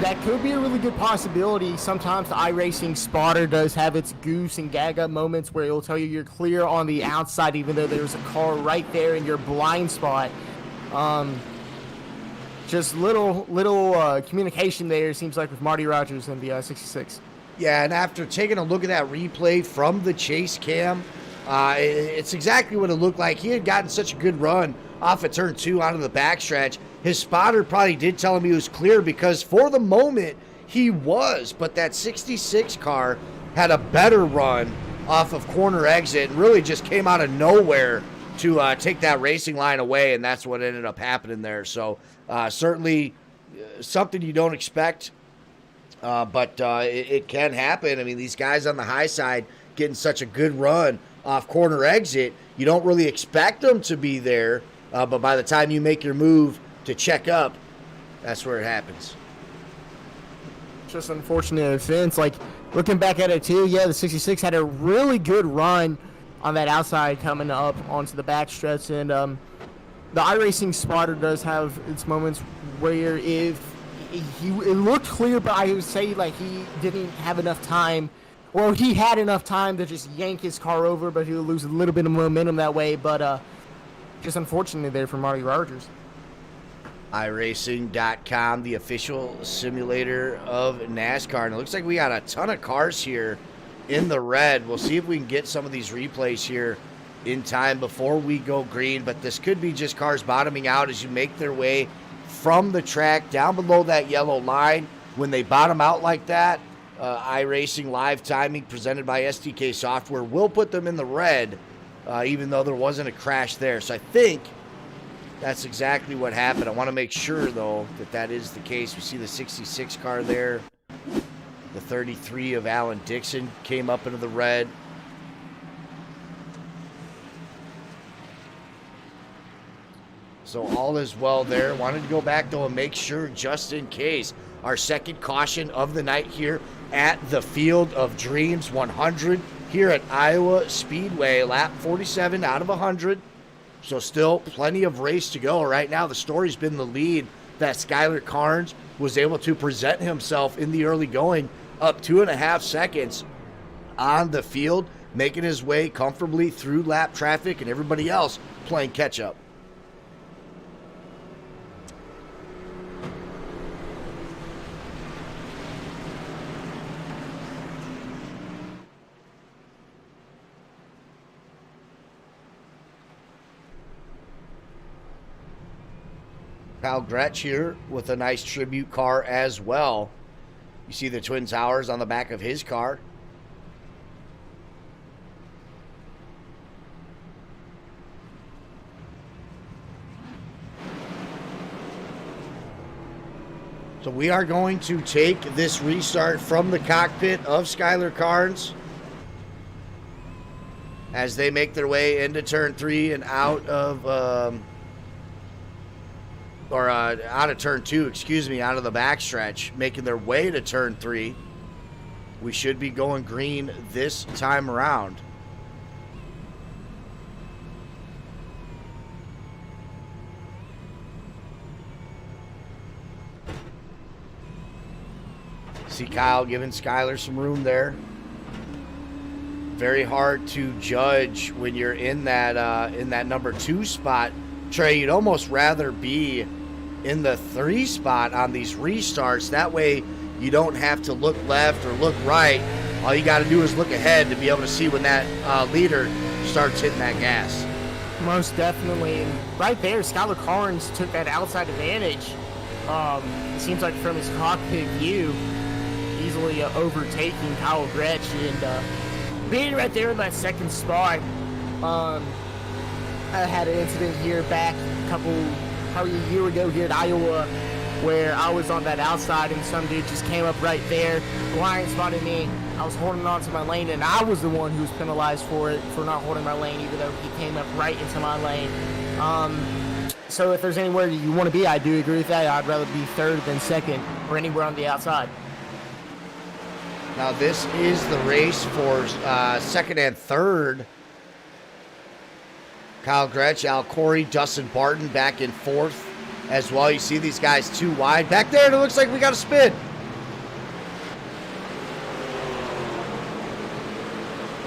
That could be a really good possibility. Sometimes the iRacing spotter does have its goose and gag up moments where it'll tell you you're clear on the outside even though there's a car right there in your blind spot. Just little communication there, seems like, with Marty Rogers and the 66. Yeah, and after taking a look at that replay from the chase cam, it's exactly what it looked like. He had gotten such a good run off of turn 2 onto the backstretch. His spotter probably did tell him he was clear because for the moment he was, but that 66 car had a better run off of corner exit and really just came out of nowhere to take that racing line away, and that's what ended up happening there. So certainly something you don't expect, but it can happen. I mean, these guys on the high side getting such a good run off corner exit, you don't really expect them to be there, but by the time you make your move to check up, that's where it happens. Just unfortunate events. Like, looking back at it too, yeah, the 66 had a really good run on that outside coming up onto the backstretch, and the iRacing spotter does have its moments where it looked clear, but I would say like he didn't have enough time, or he had enough time to just yank his car over, but he would lose a little bit of momentum that way. But just unfortunately there for Marty Rogers. iRacing.com, the official simulator of NASCAR. And it looks like we got a ton of cars here in the red. We'll see if we can get some of these replays here in time before we go green. But this could be just cars bottoming out as you make their way from the track down below that yellow line. When they bottom out like that, iRacing live timing presented by SDK Software will put them in the red, even though there wasn't a crash there. So I think that's exactly what happened. I want to make sure, though, that that is the case. We see the 66 car there. The 33 of Alan Dixon came up into the red. So all is well there. Wanted to go back, though, and make sure, just in case, our second caution of the night here at the Field of Dreams 100 here at Iowa Speedway. Lap 47 out of 100. So still plenty of race to go. Right now, the story's been the lead that Skylar Carnes was able to present himself in the early going, up 2.5 seconds on the field, making his way comfortably through lap traffic and everybody else playing catch-up. Kyle Gretsch here with a nice tribute car as well. You see the Twin Towers on the back of his car. So we are going to take this restart from the cockpit of Skylar Carnes as they make their way into turn 3 and out of out of turn 2, excuse me, out of the backstretch, making their way to turn 3. We should be going green this time around. See Kyle giving Skylar some room there. Very hard to judge when you're in that number 2 spot. Trey, you'd almost rather be in the 3 spot on these restarts. That way you don't have to look left or look right. All you got to do is look ahead to be able to see when that leader starts hitting that gas. Most definitely. And right there, Skylar Carnes took that outside advantage. It seems like from his cockpit view, easily overtaking Kyle Gretsch and being right there in that second spot. I had an incident here back probably a year ago here at Iowa where I was on that outside and some dude just came up right there, blind spotted me. I was holding on to my lane and I was the one who was penalized for it, for not holding my lane, even though he came up right into my lane. So if there's anywhere you want to be, I do agree with that. I'd rather be third than second or anywhere on the outside. Now this is the race for second and third. Kyle Gretsch, Al Corey, Dustin Barton back in fourth as well. You see these guys 2 wide. Back there, and it looks like we got a spin.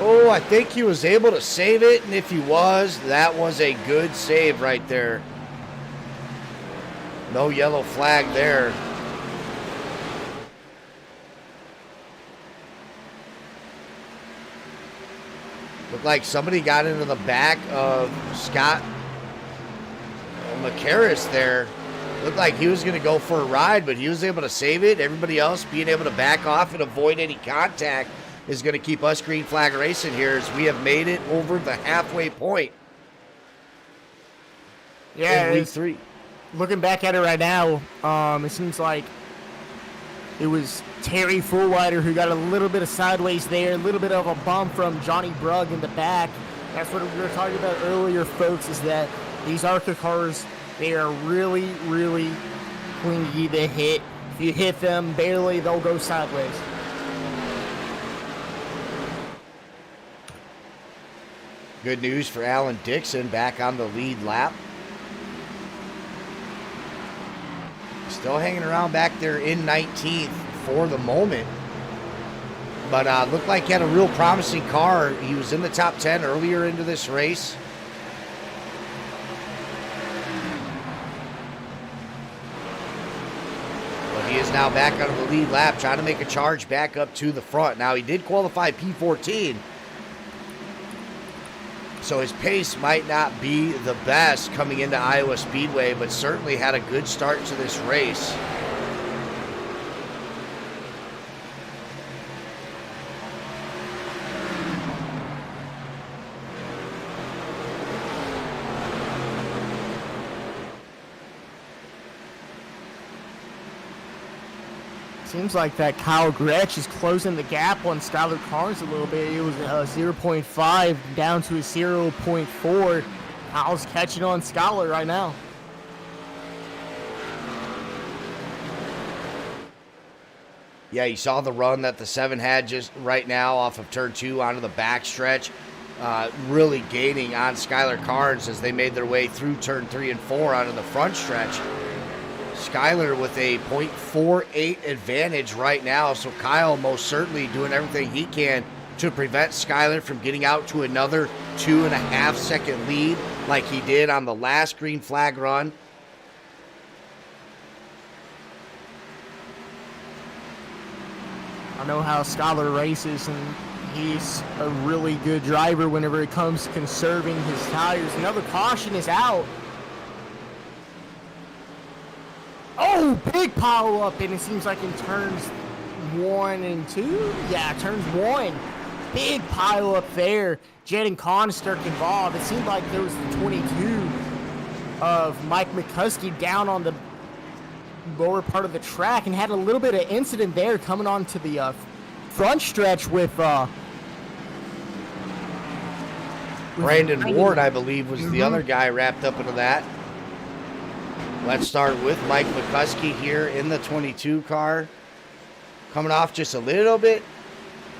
Oh, I think he was able to save it, and if he was, that was a good save right there. No yellow flag there. Looked like somebody got into the back of Scott McCarris there. Looked like he was going to go for a ride, but he was able to save it. Everybody else being able to back off and avoid any contact is going to keep us green flag racing here as we have made it over the halfway point. Yeah, in week 3. Looking back at it right now, it seems like it was Terry Fullwider who got a little bit of sideways there, a little bit of a bump from Johnny Brugg in the back. That's what we were talking about earlier, folks, is that these ARCA cars, they are really, really clingy to hit. If you hit them barely, they'll go sideways. Good news for Alan Dixon back on the lead lap. Still hanging around back there in 19th for the moment. But looked like he had a real promising car. He was in the top 10 earlier into this race. is now back out of the lead lap, trying to make a charge back up to the front. Now, he did qualify P14, so his pace might not be the best coming into Iowa Speedway, but certainly had a good start to this race. Seems like that Kyle Gretsch is closing the gap on Skylar Carnes a little bit. It was 0.5 down to a 0.4. Kyle's catching on Skylar right now. Yeah, you saw the run that the 7 had just right now off of turn 2 onto the backstretch. Really gaining on Skylar Carnes as they made their way through turn 3 and 4 onto the front stretch. Skylar with a 0.48 advantage right now, so Kyle most certainly doing everything he can to prevent Skylar from getting out to another 2.5 second lead like he did on the last green flag run. I know how Skylar races, and he's a really good driver whenever it comes to conserving his tires. Another caution is out. Oh, big pile up, and it seems like in turns 1 and 2. Yeah, turns 1. Big pile up there. Jaden Consturk involved. It seemed like there was the 22 of Mike McCuskey down on the lower part of the track and had a little bit of incident there coming onto the front stretch with Brandon Ward, I believe, was the other guy wrapped up into that. Let's start with Mike McCuskey here in the 22 car. Coming off just a little bit.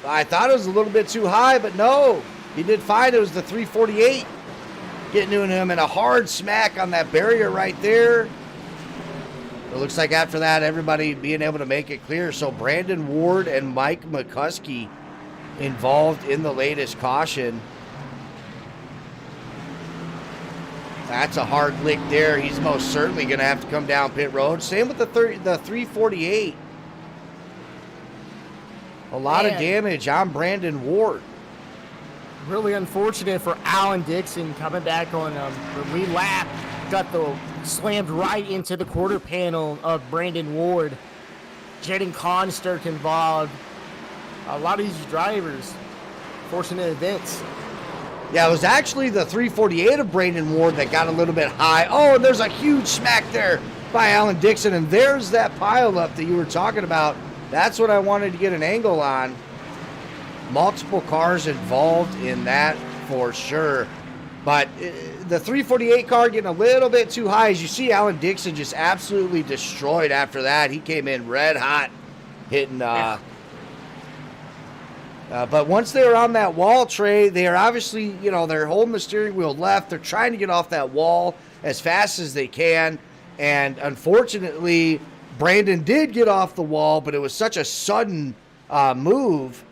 I thought it was a little bit too high, but no. He did fine. It was the 348. Getting to him in a hard smack on that barrier right there. It looks like after that, everybody being able to make it clear. So Brandon Ward and Mike McCuskey involved in the latest caution. That's a hard lick there. He's most certainly going to have to come down pit road. Same with the 348. A lot of damage on Brandon Ward. Really unfortunate for Alan Dixon coming back on the lead lap. Got the slammed right into the quarter panel of Brandon Ward. Jaden Consturk involved. A lot of these drivers, fortunate events. Yeah, it was actually the 348 of Brandon Ward that got a little bit high. Oh, and there's a huge smack there by Alan Dixon, and there's that pile up that you were talking about. That's what I wanted to get an angle on. Multiple cars involved in that for sure. But the 348 car getting a little bit too high. As you see, Alan Dixon just absolutely destroyed after that. He came in red hot, hitting... but once they were on that wall, Trey, they are obviously, they're holding the steering wheel left. They're trying to get off that wall as fast as they can. And unfortunately, Brandon did get off the wall, but it was such a sudden move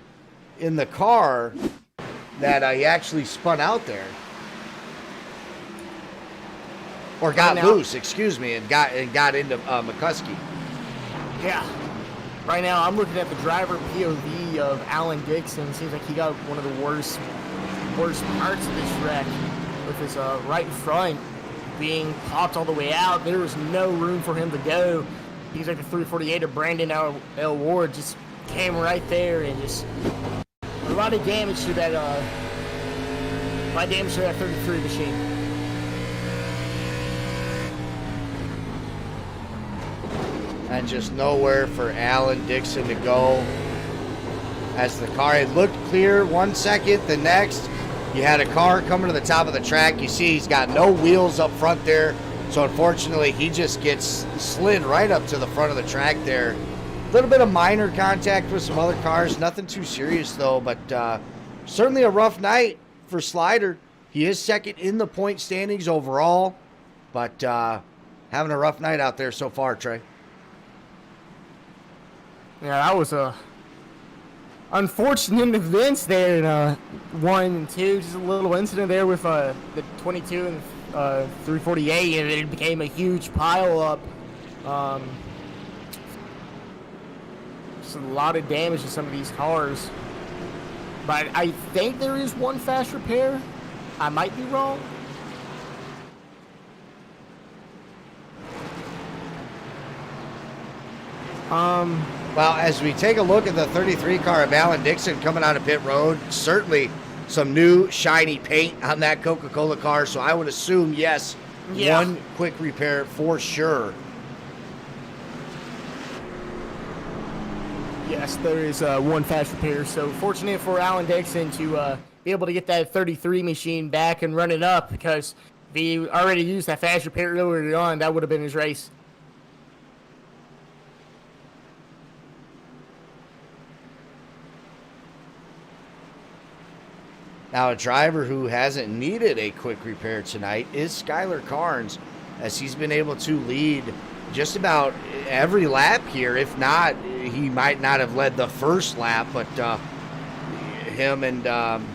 in the car that he actually spun out there. Or got loose, excuse me, and got into McCuskey. Yeah. Right now, I'm looking at the driver POV of Alan Dixon. Seems like he got one of the worst parts of this wreck with his right front being popped all the way out. There was no room for him to go. He's like the 348 of Brandon L. Ward just came right there and just a lot of damage to that. Damage to that 33 machine. And just nowhere for Alan Dixon to go. As the car had looked clear 1 second, the next, you had a car coming to the top of the track. You see he's got no wheels up front there. So unfortunately, he just gets slid right up to the front of the track there. A little bit of minor contact with some other cars. Nothing too serious though, but certainly a rough night for Slider. He is second in the point standings overall, but having a rough night out there so far, Trey. Yeah, that was a unfortunate events there in 1 and 2. Just a little incident there with the 22 and 348, and it became a huge pile up. a lot of damage to some of these cars. But I think there is one fast repair. I might be wrong. Well, as we take a look at the 33 car of Alan Dixon coming out of pit road, certainly some new shiny paint on that Coca-Cola car. So I would assume, yes, one quick repair for sure. Yes, there is one fast repair. So fortunate for Alan Dixon to be able to get that 33 machine back and run it up, because if he already used that fast repair earlier on, that would have been his race. Now, a driver who hasn't needed a quick repair tonight is Skylar Carnes, as he's been able to lead just about every lap here. If not, he might not have led the first lap, but him and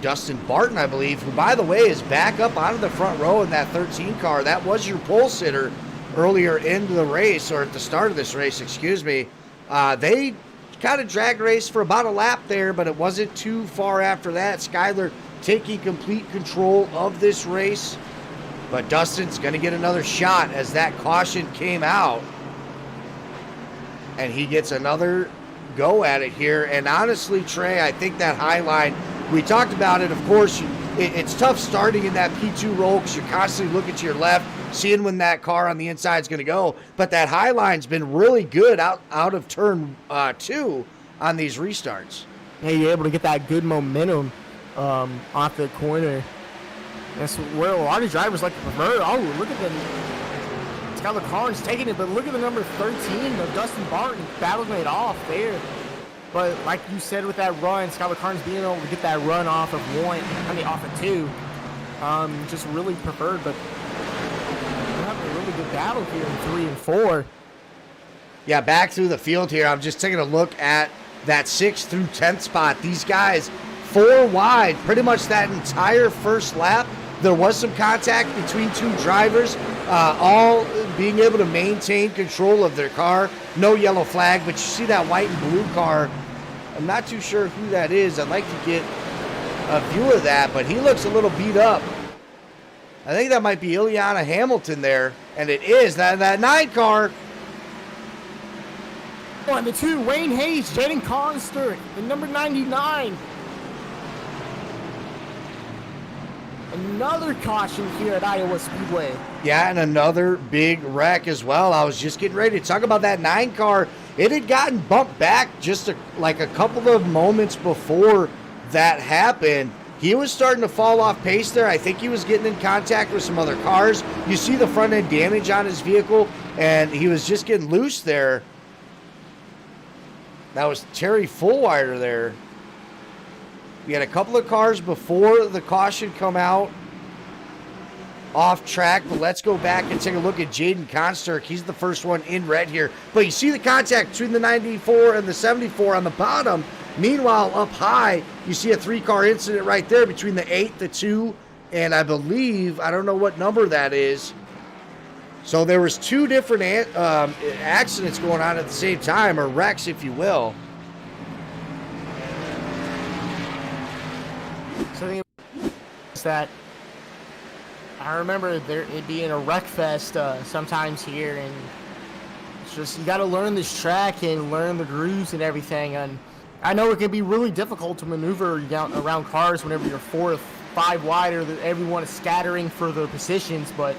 Dustin Barton, I believe, who, by the way, is back up onto the front row in that 13 car. That was your pole sitter earlier into the race, or at the start of this race, excuse me. They kind of drag race for about a lap there, but it wasn't too far after that. Skylar taking complete control of this race, but Dustin's going to get another shot as that caution came out, and he gets another go at it here. And honestly, Trey, I think that high line, we talked about it, of course, it's tough starting in that P2 roll because you're constantly looking to your left, seeing when that car on the inside is going to go, but that high line's been really good out of turn 2 on these restarts. Yeah, you're able to get that good momentum off the corner. That's where a lot of drivers like to prefer. Oh, look at the Skylar Carnes taking it, but look at the number 13 of Dustin Barton battling it off there. But like you said with that run, Skylar Carnes being able to get that run off of off of 2, just really preferred. But we're having a really good battle here in 3 and 4. Yeah, back through the field here. I'm just taking a look at that 6th through 10th spot. These guys 4 wide, pretty much that entire first lap. There was some contact between 2 drivers, all being able to maintain control of their car. No yellow flag, but you see that white and blue car. I'm not too sure who that is. I'd like to get a view of that, but he looks a little beat up. I think that might be Ileana Hamilton there, and it is. That 9 car. On the 2, Wayne Hayes, Jaden Conster, the number 99. Another caution here at Iowa Speedway. Yeah, and another big wreck as well. I was just getting ready to talk about that 9 car. It had gotten bumped back just like a couple of moments before that happened. He was starting to fall off pace there. I think he was getting in contact with some other cars. You see the front end damage on his vehicle, and he was just getting loose there. That was Terry Fullwider there. We had a couple of cars before the caution come out off track, but let's go back and take a look at Jaden Consturk. He's the first one in red here. But you see the contact between the 94 and the 74 on the bottom. Meanwhile, up high, you see a 3-car incident right there between the 8, the 2, and I believe, I don't know what number that is. So there was 2 different accidents going on at the same time, or wrecks, if you will. So the thing is that I remember it being a wreck fest sometimes here, and it's just you got to learn this track and learn the grooves and everything. And I know it can be really difficult to maneuver around cars whenever you're 4 or 5 wide, or that everyone is scattering for their positions. But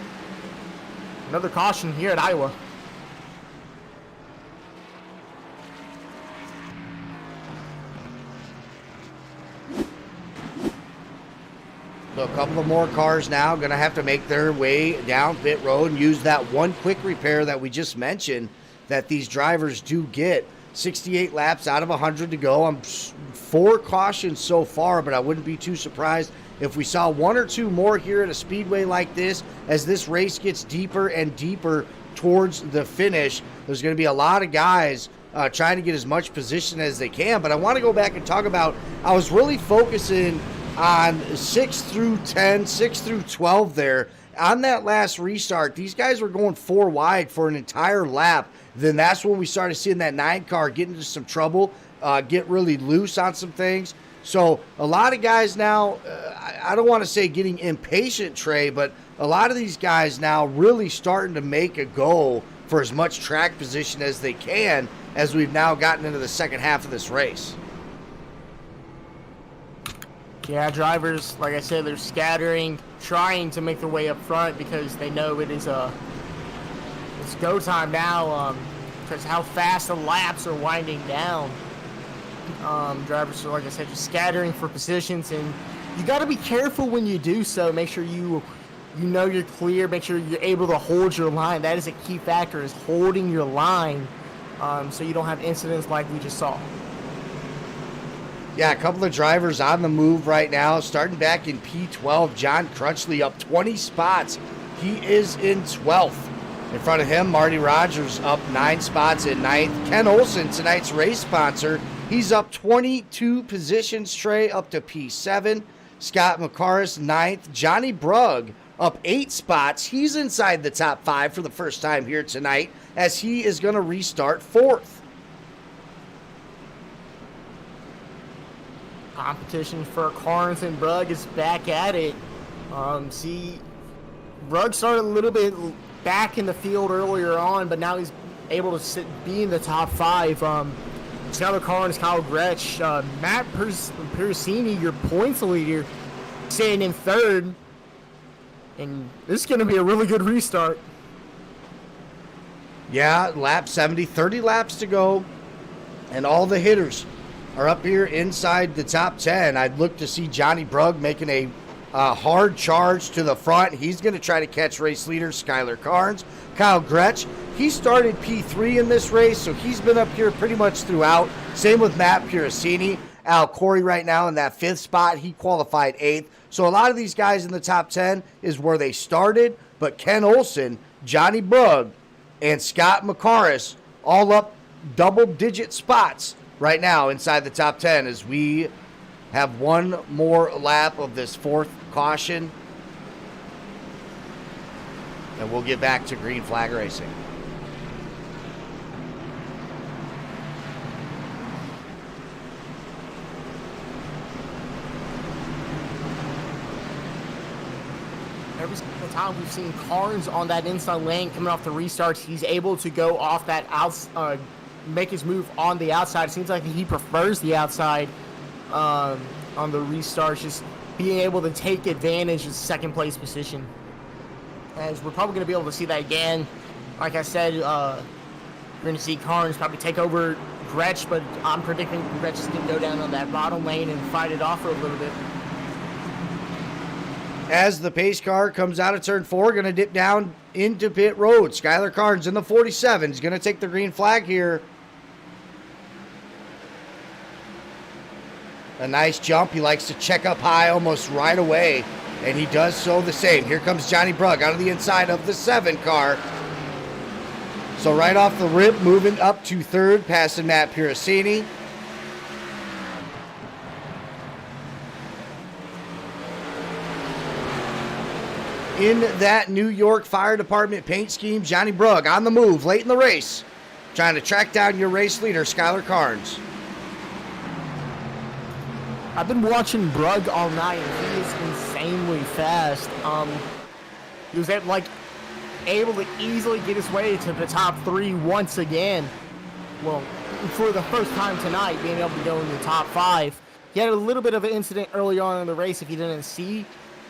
another caution here at Iowa. So a couple of more cars now going to have to make their way down pit road and use that one quick repair that we just mentioned that these drivers do get. 68 laps out of 100 to go. I'm 4 cautions so far, but I wouldn't be too surprised if we saw 1 or 2 more here at a speedway like this as this race gets deeper and deeper towards the finish. There's going to be a lot of guys trying to get as much position as they can, but I want to go back and talk about, I was really focusing on 6 through 10, 6 through 12 there. On that last restart, these guys were going 4 wide for an entire lap. Then that's when we started seeing that 9 car get into some trouble. get really loose on some things. So a lot of guys now, I don't want to say getting impatient, Trey, but a lot of these guys now really starting to make a go for as much track position as they can as we've now gotten into the second half of this race. Yeah, drivers, like I said, they're scattering, trying to make their way up front because they know it's go time now, because how fast the laps are winding down. Drivers are, like I said, just scattering for positions, and you got to be careful when you do so. Make sure you know you're clear. Make sure you're able to hold your line. That is a key factor, is holding your line, so you don't have incidents like we just saw. Yeah, a couple of drivers on the move right now. Starting back in P12, John Crutchley up 20 spots. He is in 12th. In front of him, Marty Rogers up 9 spots in 9th. Ken Olsen, tonight's race sponsor, he's up 22 positions, Trey, up to P7. Scott McCarris, 9th. Johnny Brugg up 8 spots. He's inside the top 5 for the first time here tonight, as he is going to restart 4th. Competition for Carnes and Brugg is back at it. Brugg started a little bit back in the field earlier on, but now he's able to be in the top 5. Skylar Carnes, Kyle Gretsch, Matt Persini, your points leader, sitting in 3rd. And this is going to be a really good restart. Yeah, lap 70, 30 laps to go, and all the hitters are up here inside the top 10. I'd look to see Johnny Brugg making a hard charge to the front. He's going to try to catch race leader Skylar Carnes. Kyle Gretsch, he started P3 in this race, so he's been up here pretty much throughout. Same with Matt Piracini. Al Corey right now in that 5th spot. He qualified 8th. So a lot of these guys in the top 10 is where they started, but Ken Olsen, Johnny Brugg, and Scott McCarris all up double-digit spots right now inside the top 10 as we have one more lap of this 4th caution. And we'll get back to green flag racing. Every single time we've seen Carnes on that inside lane coming off the restarts, he's able to go off that make his move on the outside. It seems like he prefers the outside on the restarts, just being able to take advantage of second place position. As we're probably going to be able to see that again. Like I said, we're going to see Carnes probably take over Gretsch, but I'm predicting Gretsch is going to go down on that bottom lane and fight it off for a little bit. As the pace car comes out of turn 4, going to dip down into pit road. Skylar Carnes in the 47 is going to take the green flag here. A nice jump. He likes to check up high almost right away, and he does so the same. Here comes Johnny Brugg out of the inside of the 7 car. So right off the rip, moving up to 3rd, passing Matt Piracini. In that New York Fire Department paint scheme, Johnny Brugg on the move late in the race, trying to track down your race leader, Skylar Carnes. I've been watching Brugg all night, and he is insanely fast. He was able to easily get his way to the top 3 once again. Well, for the first time tonight, being able to go in the top 5. He had a little bit of an incident early on in the race if you didn't see,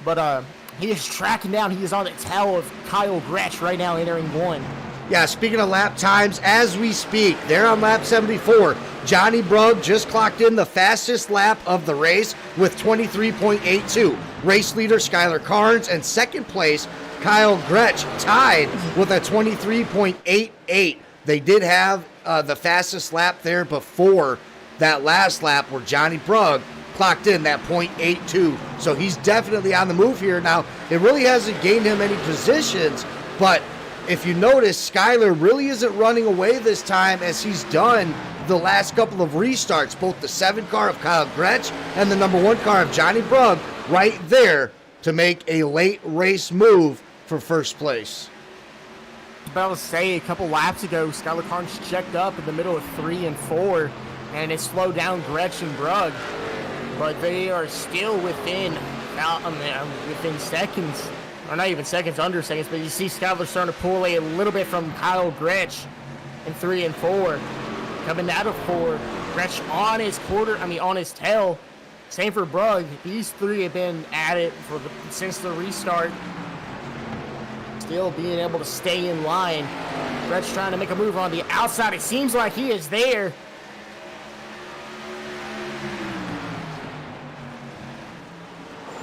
but he is tracking down. He is on the tail of Kyle Gretsch right now, entering 1. Yeah, speaking of lap times, as we speak, they're on lap 74. Johnny Brugg just clocked in the fastest lap of the race with 23.82. Race leader Skylar Carnes, and second place Kyle Gretsch, tied with a 23.88. They did have the fastest lap there before that last lap where Johnny Brugg clocked in that .82. So he's definitely on the move here. Now, it really hasn't gained him any positions, but if you notice, Skylar really isn't running away this time as he's done the last couple of restarts, both the 7 car of Kyle Gretsch and the number 1 car of Johnny Brugg right there to make a late race move for first place. About to say, a couple laps ago, Skylar Carnes checked up in the middle of 3 and 4. and it slowed down Gretchen Brugg, but they are still within seconds, or not even seconds, under seconds, but you see Skyler starting to pull away a little bit from Kyle Gretsch in 3 and 4. Coming out of 4, Gretsch on his tail. Same for Brugg. These three have been at it since the restart. Still being able to stay in line. Gretsch trying to make a move on the outside. It seems like he is there.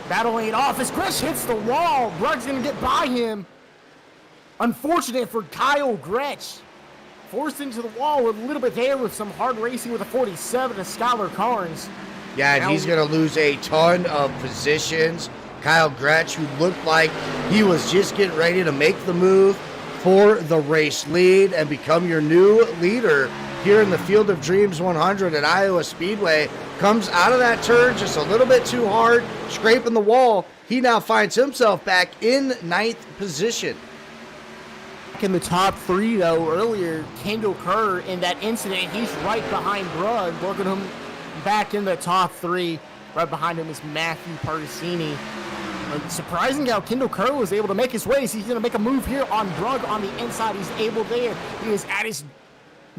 Battling it off as Gretsch hits the wall. Brugg's going to get by him. Unfortunate for Kyle Gretsch. Forced into the wall a little bit there with some hard racing with a 47 to Skylar Carnes. Yeah, and he's going to lose a ton of positions. Kyle Gretsch, who looked like he was just getting ready to make the move for the race lead and become your new leader here in the Field of Dreams 100 at Iowa Speedway, comes out of that turn just a little bit too hard, scraping the wall. He now finds himself back in 9th position. In the top 3, though, earlier, Kendall Kerr in that incident, he's right behind Brugg, working him back in the top 3. Right behind him is Matthew Particini. Surprising how Kendall Kerr was able to make his way. He's going to make a move here on Brugg on the inside. He's able there. He is at his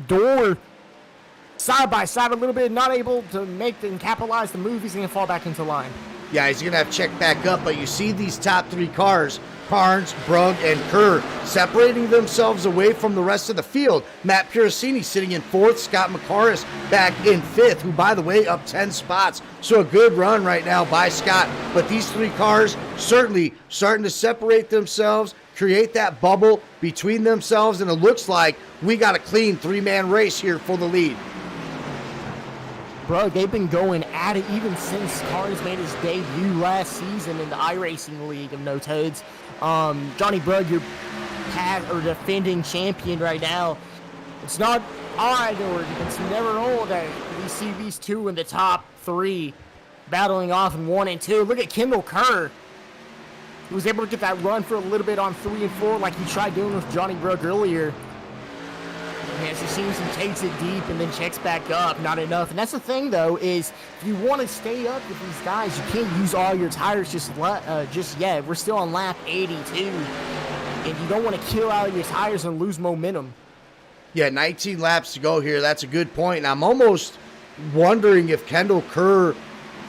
door, side by side a little bit, not able to make and capitalize the move. He's going to fall back into line. Yeah, he's going to have to check back up, but you see these top 3 cars, Carnes, Brugg, and Kerr, separating themselves away from the rest of the field. Matt Piracini sitting in 4th, Scott McCarris back in 5th, who, by the way, up 10 spots. So a good run right now by Scott. But these 3 cars certainly starting to separate themselves, create that bubble between themselves, and it looks like we got a clean 3-man race here for the lead. Bro, they've been going at it even since Carnes made his debut last season in the iRacing League of No Toads. Johnny Brugg, your past or defending champion right now. It's not odd or it's never old that we see these two in the top 3 battling off in 1 and 2. Look at Kendall Kerr, who was able to get that run for a little bit on 3 and 4 like he tried doing with Johnny Brugg earlier. As he seems he takes it deep and then checks back up, not enough. And that's the thing, though, is if you want to stay up with these guys, you can't use all your tires just yet. We're still on lap 82, and you don't want to kill out your tires and lose momentum. Yeah, 19 laps to go here. That's a good point. And I'm almost wondering if Kendall Kerr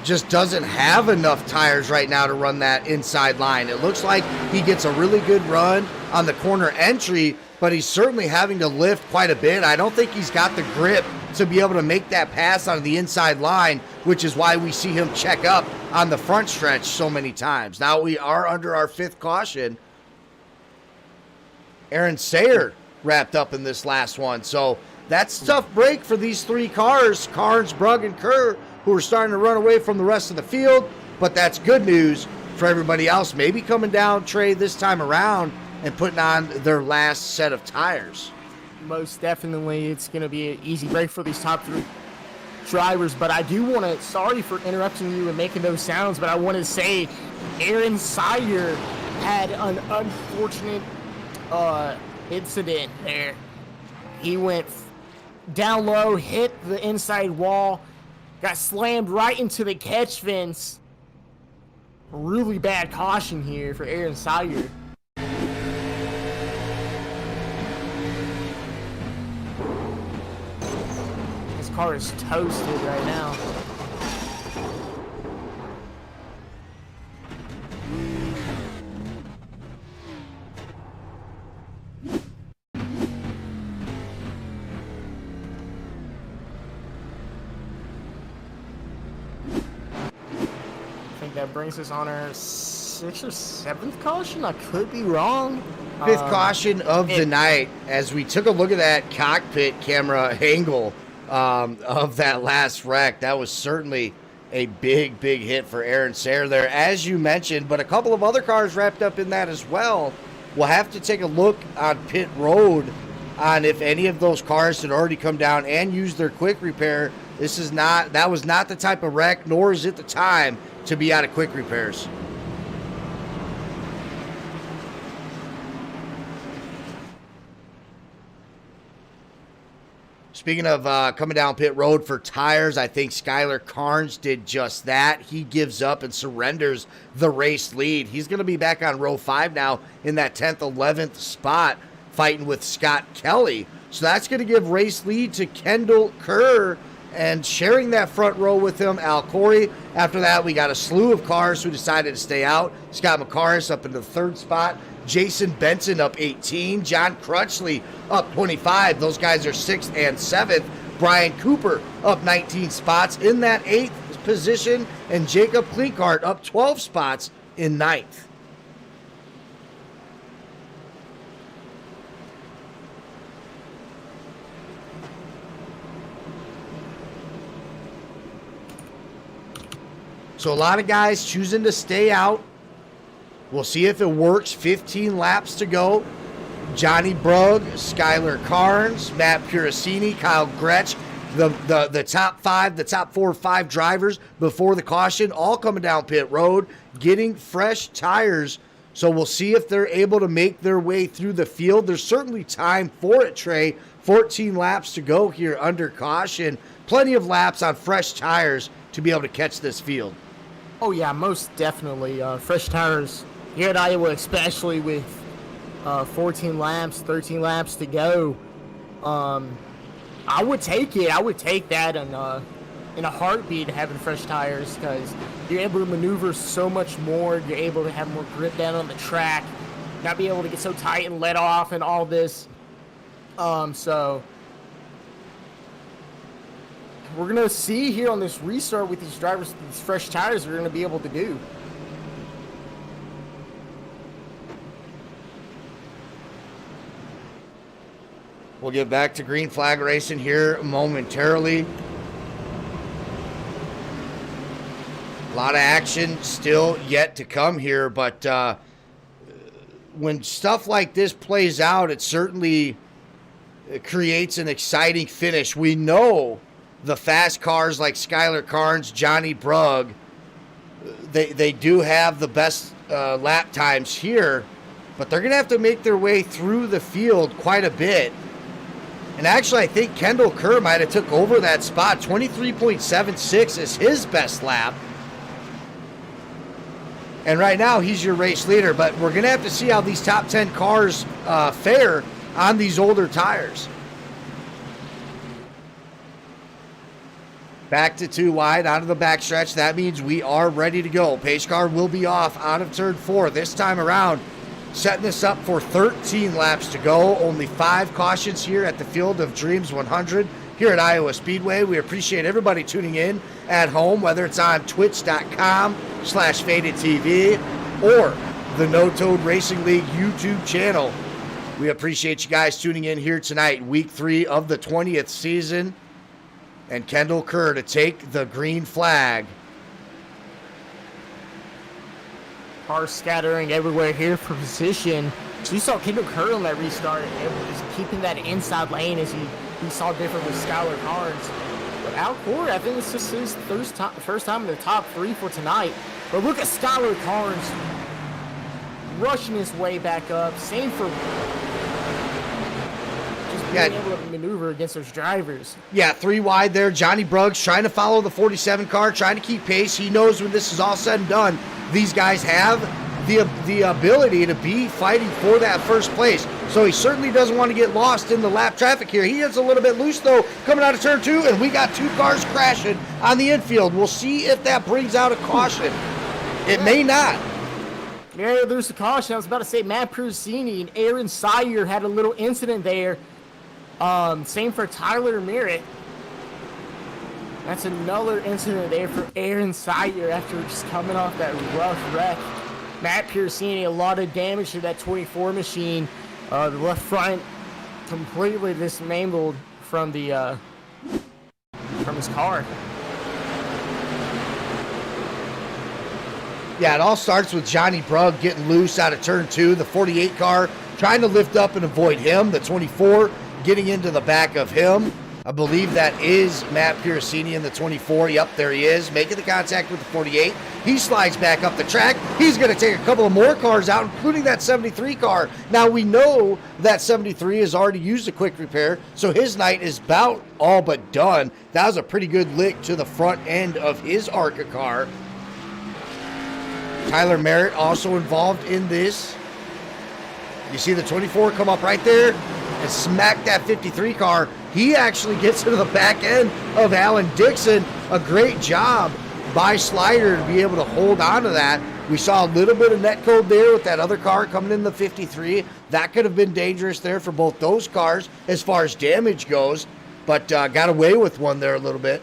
just doesn't have enough tires right now to run that inside line. It looks like he gets a really good run on the corner entry, but he's certainly having to lift quite a bit. I don't think he's got the grip to be able to make that pass on the inside line, which is why we see him check up on the front stretch so many times. Now we are under our 5th caution. Aaron Sayer wrapped up in this last one. So that's a tough break for these 3 cars, Carnes, Brugg, and Kerr, who are starting to run away from the rest of the field. But that's good news for everybody else. Maybe coming down, Trey, this time around and putting on their last set of tires. Most definitely, it's going to be an easy break for these top 3 drivers, but I do want to, sorry for interrupting you and making those sounds, but I want to say Aaron Sayer had an unfortunate incident there. He went down low, hit the inside wall, got slammed right into the catch fence. Really bad caution here for Aaron Sayer. Car is toasted right now. I think that brings us on our 6th or 7th caution. I could be wrong. 5th caution of the night, as we took a look at that cockpit camera angle of that last wreck. That was certainly a big hit for Aaron Sayer there, as you mentioned, but a couple of other cars wrapped up in that as well. We'll have to take a look on pit road on if any of those cars had already come down and used their quick repair. That was not the type of wreck, nor is it the time to be out of quick repairs. Speaking of coming down pit road for tires, I think Skylar Carnes did just that. He gives up and surrenders the race lead. He's going to be back on row 5 now in that 10th, 11th spot, fighting with Scott Kelly. So that's going to give race lead to Kendall Kerr, and sharing that front row with him, Al Corey. After that, we got a slew of cars who decided to stay out. Scott McCarris up into the 3rd spot. Jason Benson up 18. John Crutchley up 25. Those guys are 6th and 7th. Brian Cooper up 19 spots in that 8th position. And Jacob Klinkart up 12 spots in 9th. So a lot of guys choosing to stay out. We'll see if it works. 15 laps to go. Johnny Brugg, Skylar Carnes, Matt Puricini, Kyle Gretsch, the top 5, the top 4 or 5 drivers before the caution, all coming down pit road, getting fresh tires. So we'll see if they're able to make their way through the field. There's certainly time for it, Trey. 14 laps to go here under caution. Plenty of laps on fresh tires to be able to catch this field. Oh, yeah, most definitely. Fresh tires here at Iowa, especially with 14 laps, 13 laps to go. I would take it. I would take that in a heartbeat, having fresh tires, because you're able to maneuver so much more. You're able to have more grip down on the track, not be able to get so tight and let off and all this. So we're going to see here on this restart with these drivers, these fresh tires, they're going to be able to do. We'll get back to green flag racing here momentarily. A lot of action still yet to come here, but when stuff like this plays out, it certainly creates an exciting finish. We know the fast cars like Skylar Carnes, Johnny Brugg, they do have the best lap times here, but they're going to have to make their way through the field quite a bit. And actually, I think Kendall Kerr might have took over that spot. 23.76 is his best lap. And right now, he's your race leader. But we're going to have to see how these top 10 cars fare on these older tires. Back to 2 wide, out of the backstretch. That means we are ready to go. Pace car will be off out of turn 4 this time around. Setting this up for 13 laps to go. Only 5 cautions here at the Field of Dreams 100 here at Iowa Speedway. We appreciate everybody tuning in at home, whether it's on twitch.com/FadedTV or the No Toad Racing League YouTube channel. We appreciate you guys tuning in here tonight, week 3 of the 20th season. And Kendall Kerr to take the green flag. Cars scattering everywhere here for position. So you saw Kendall Kerr on that restart, just keeping that inside lane as he saw different with Skylar Carnes. But Al Corey, I think it's just his first time in the top 3 for tonight. But look at Skylar Carnes rushing his way back up. Same for just being able to maneuver against those drivers. Yeah, 3 wide there. Johnny Bruggs trying to follow the 47 car, trying to keep pace. He knows when this is all said and done, these guys have the ability to be fighting for that first place. So he certainly doesn't want to get lost in the lap traffic here. He is a little bit loose, though, coming out of turn 2, and we got 2 cars crashing on the infield. We'll see if that brings out a caution. It may not. Yeah, there's the caution. I was about to say Matt Puricini and Aaron Sire had a little incident there. Same for Tyler Merritt. That's another incident there for Aaron Sire after just coming off that rough wreck. Matt Puricini, a lot of damage to that 24 machine. The left front completely dismantled from the from his car. Yeah, it all starts with Johnny Brugg getting loose out of turn 2. The 48 car trying to lift up and avoid him. The 24 getting into the back of him. I believe that is Matt Piracini in the 24. Yep, there he is, making the contact with the 48. He slides back up the track. He's going to take a couple of more cars out, including that 73 car. Now, we know that 73 has already used a quick repair, so his night is about all but done. That was a pretty good lick to the front end of his ARCA car. Tyler Merritt also involved in this. You see the 24 come up right there and smack that 53 car. He actually gets into the back end of Alan Dixon. A great job by Slider to be able to hold on to that. We saw a little bit of net code there with that other car coming in the 53. That could have been dangerous there for both those cars as far as damage goes, but got away with one there a little bit.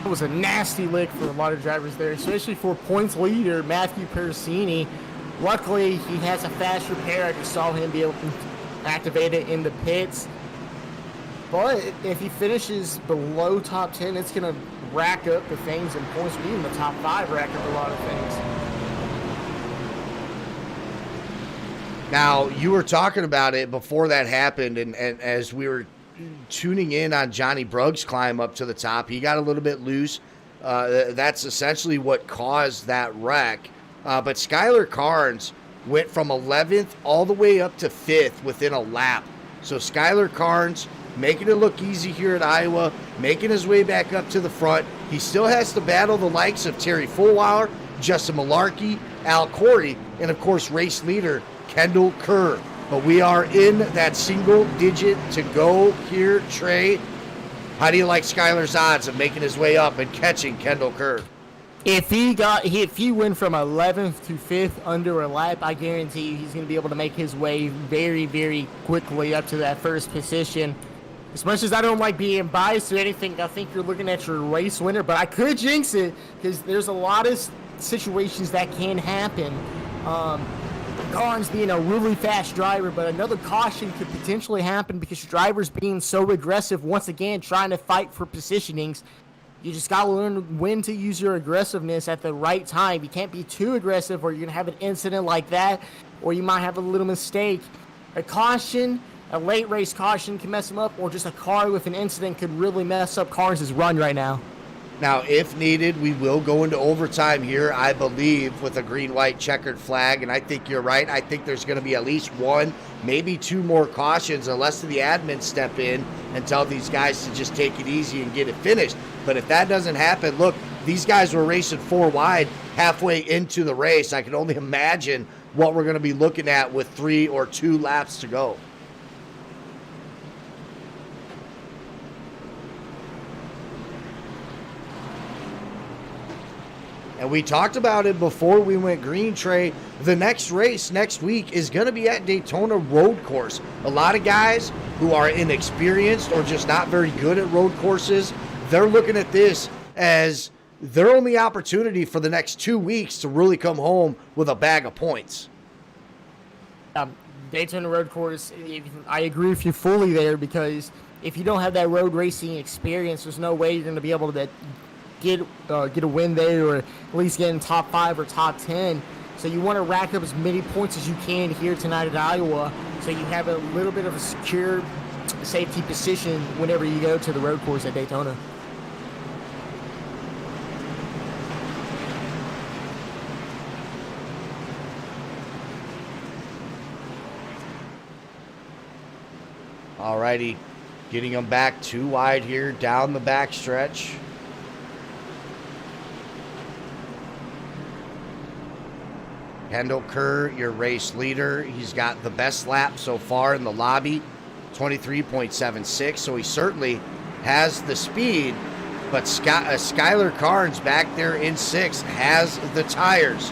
It was a nasty lick for a lot of drivers there, especially for points leader Matthew Pericini. Luckily, he has a fast repair. I just saw him be able to activate it in the pits. But if he finishes below top 10, it's going to rack up the things and points. Even the top 5 rack up a lot of things. Now, you were talking about it before that happened, and as we were tuning in on Johnny Brug's climb up to the top, he got a little bit loose. That's essentially what caused that wreck. But Skylar Carnes went from 11th all the way up to 5th within a lap. So Skylar Carnes making it look easy here at Iowa, making his way back up to the front. He still has to battle the likes of Terry Fulweiler, Justin Malarkey, Al Corey, and of course race leader Kendall Kerr. But we are in that single digit to go here, Trey. How do you like Skylar's odds of making his way up and catching Kendall Kerr? If he went from 11th to 5th under a lap, I guarantee you he's going to be able to make his way very, very quickly up to that first position. As much as I don't like being biased or anything, I think you're looking at your race winner, but I could jinx it because there's a lot of situations that can happen. Carnes being a really fast driver, but another caution could potentially happen because your driver's being so aggressive, once again, trying to fight for positionings. You just got to learn when to use your aggressiveness at the right time. You can't be too aggressive or you're going to have an incident like that, or you might have a little mistake. A caution, a late race caution can mess him up, or just a car with an incident could really mess up Carnes' run right now. Now, if needed, we will go into overtime here, I believe, with a green-white checkered flag, and I think you're right. I think there's going to be at least one, maybe two more cautions, unless the admin step in and tell these guys to just take it easy and get it finished. But if that doesn't happen, look, these guys were racing 4 wide halfway into the race. I can only imagine what we're going to be looking at with 3 or 2 laps to go. And we talked about it before we went green, Trey. The next race next week is going to be at Daytona Road Course. A lot of guys who are inexperienced or just not very good at road courses, they're looking at this as their only opportunity for the next 2 weeks to really come home with a bag of points. Daytona Road Course, I agree with you fully there, because if you don't have that road racing experience, there's no way you're going to be able to get a win there, or at least get in top 5 or top 10. So you want to rack up as many points as you can here tonight at Iowa, so you have a little bit of a secure safety position whenever you go to the road course at Daytona. Alrighty, getting them back 2 wide here down the backstretch. Kendall Kerr, your race leader. He's got the best lap so far in the lobby, 23.76. So he certainly has the speed. But Skylar Carnes back there in 6th has the tires.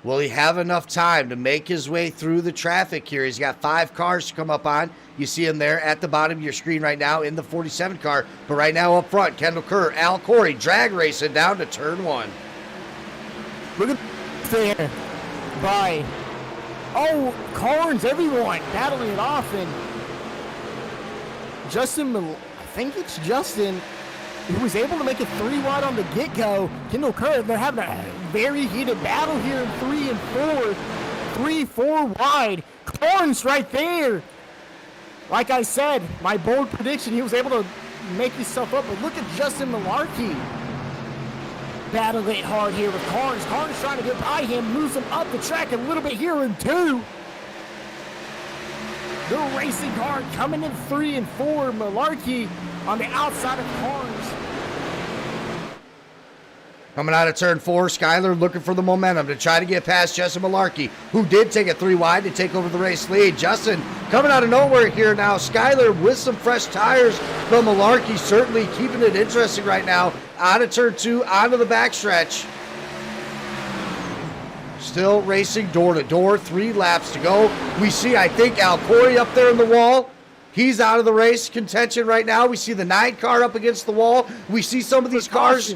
Will he have enough time to make his way through the traffic here? He's got 5 cars to come up on. You see him there at the bottom of your screen right now in the 47 car. But right now up front, Kendall Kerr, Al Corey, drag racing down to turn 1. Look at there. By Carnes, everyone battling it off, and I think it's Justin, who was able to make it 3 wide on the get-go. Kendall Kerr, they're having a very heated battle here in 3 and 4. 3, 4 wide. Carnes right there. Like I said, my bold prediction, he was able to make himself up. But look at Justin Malarkey. Battling it hard here with Carnes. Carnes trying to get by him, moves him up the track a little bit here in 2. The racing car coming in 3 and 4. Malarkey on the outside of Carnes. Coming out of turn 4, Skyler looking for the momentum to try to get past Justin Malarkey, who did take it 3 wide to take over the race lead. Justin coming out of nowhere here now. Skyler with some fresh tires, but Malarkey certainly keeping it interesting right now. Out of turn 2, onto the backstretch. Still racing door to door, 3 laps to go. We see, I think, Al Corey up there in the wall. He's out of the race contention right now. We see the 9 car up against the wall. We see some of these cars.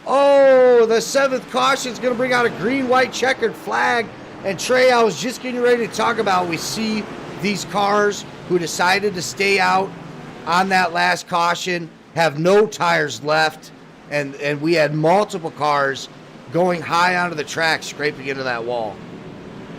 Oh, the 7th caution is going to bring out a green, white, checkered flag. And Trey, I was just getting ready to talk about, we see these cars who decided to stay out on that last caution have no tires left. And we had multiple cars going high onto the track, scraping into that wall.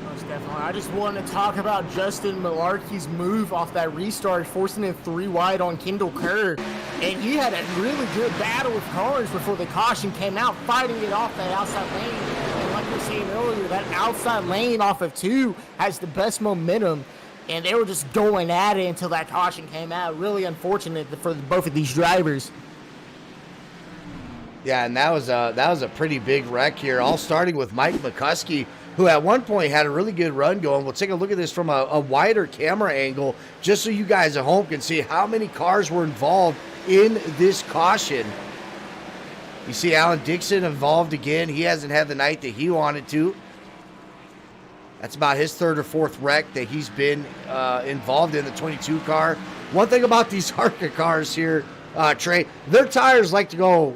Most definitely. I just wanted to talk about Justin Malarkey's move off that restart, forcing him 3 wide on Kendall Kerr. And he had a really good battle with cars before the caution came out, fighting it off that outside lane. And like we were saying earlier, that outside lane off of 2 has the best momentum. And they were just going at it until that caution came out. Really unfortunate for both of these drivers. Yeah, and that was a pretty big wreck here, all starting with Mike McCuskey, who at one point had a really good run going. We'll take a look at this from a wider camera angle, just so you guys at home can see how many cars were involved in this caution. You see Alan Dixon involved again. He hasn't had the night that he wanted to. That's about his 3rd or 4th wreck that he's been involved in, the 22 car. One thing about these ARCA cars here, Trey, their tires like to go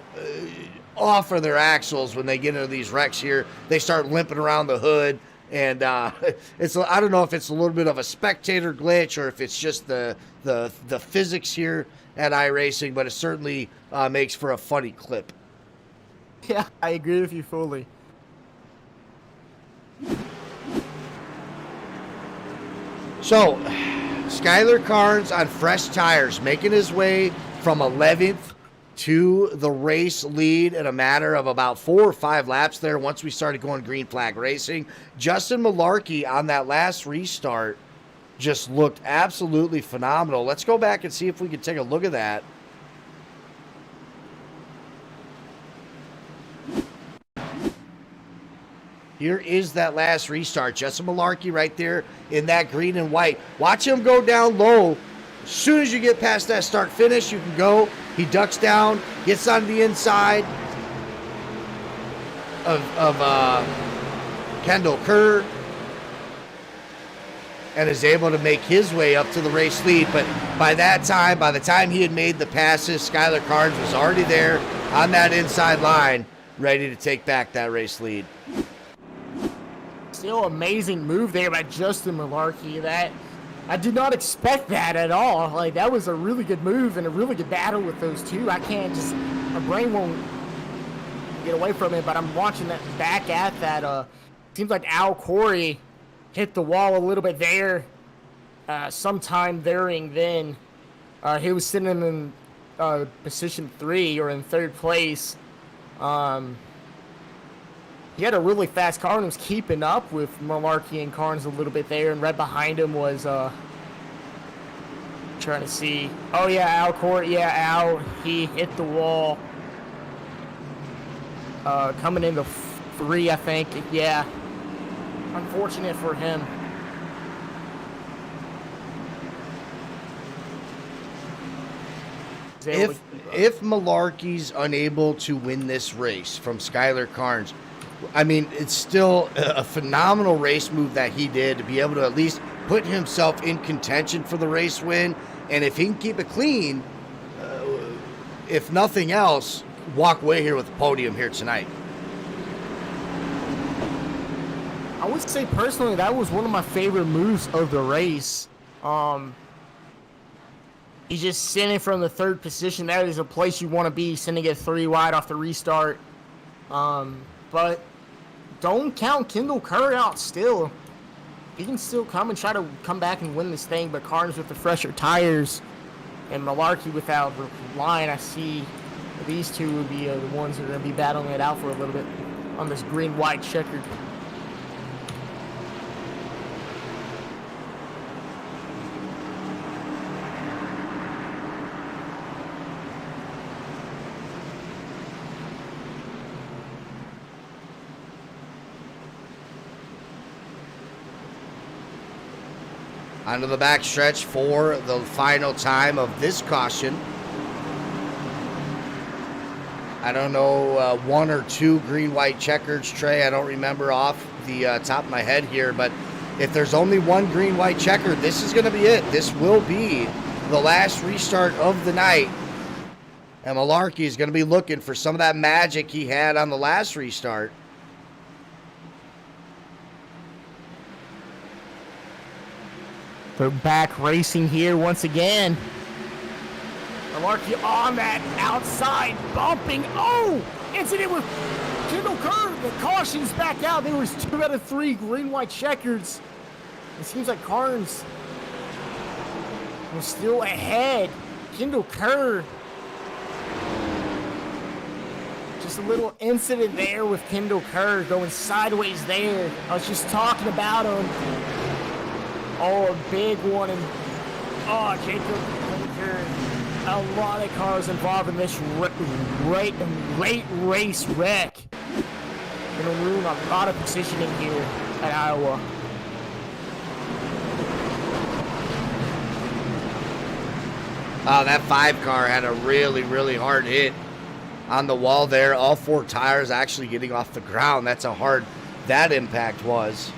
off of their axles when they get into these wrecks here. They start limping around the hood, and it's, I don't know if it's a little bit of a spectator glitch or if it's just the physics here at iRacing, but it certainly makes for a funny clip. Yeah, I agree with you fully. So, Skyler Carnes on fresh tires, making his way from 11th to the race lead in a matter of about 4 or 5 laps there once we started going green flag racing. Justin Malarkey on that last restart just looked absolutely phenomenal. Let's go back and see if we can take a look at that. Here is that last restart. Justin Malarkey right there in that green and white. Watch him go down low. As soon as you get past that start finish, you can go. He ducks down, gets on the inside of Kendall Kerr, and is able to make his way up to the race lead. But by the time he had made the passes, Skyler Carnes was already there on that inside line, ready to take back that race lead. Still amazing move there by Justin Malarkey. That I did not expect that at all. Like, that was a really good move and a really good battle with those two. I can't just, my brain won't get away from it, but I'm watching that back at that. Seems like Al Corey hit the wall a little bit there sometime during then. He was sitting in position 3 or in 3rd place. He had a really fast car and was keeping up with Malarkey and Carnes a little bit there, and right behind him was trying to see. Oh yeah, Al Corey. Yeah, Al. He hit the wall. Coming into 3, I think. Yeah. Unfortunate for him. If Malarkey's unable to win this race from Skyler Carnes, I mean, it's still a phenomenal race move that he did to be able to at least put himself in contention for the race win. And if he can keep it clean, if nothing else, walk away here with the podium here tonight. I would say personally that was one of my favorite moves of the race. He's just sending from the 3rd position. That is a place you want to be, sending it 3 wide off the restart. But don't count Kendall Kerr out still. he can still come and try to come back and win this thing, but Carnes with the fresher tires and Malarkey without the line, I see these two will be the ones that are going to be battling it out for a little bit on this green-white checkered. Onto the backstretch for the final time of this caution. I don't know, one or two green-white checkers, Trey. I don't remember off the top of my head here, but if there's only one green-white checker, this is going to be it. This will be the last restart of the night. And Malarkey is going to be looking for some of that magic he had on the last restart. They're back racing here once again. Malarkey on that outside, bumping. Oh, incident with Kendall Kerr. The caution's back out. There was 2 out of 3 green-white checkers. It seems like Carnes was still ahead. Kendall Kerr. Just a little incident there with Kendall Kerr going sideways there. I was just talking about him. Oh, a big one. And, oh, Jacob Clinker. A lot of cars involved in this late race wreck. Going to ruin a lot of positioning here at Iowa. Oh, that 5 car had a really, really hard hit on the wall there. All 4 tires actually getting off the ground. That's how hard that impact was.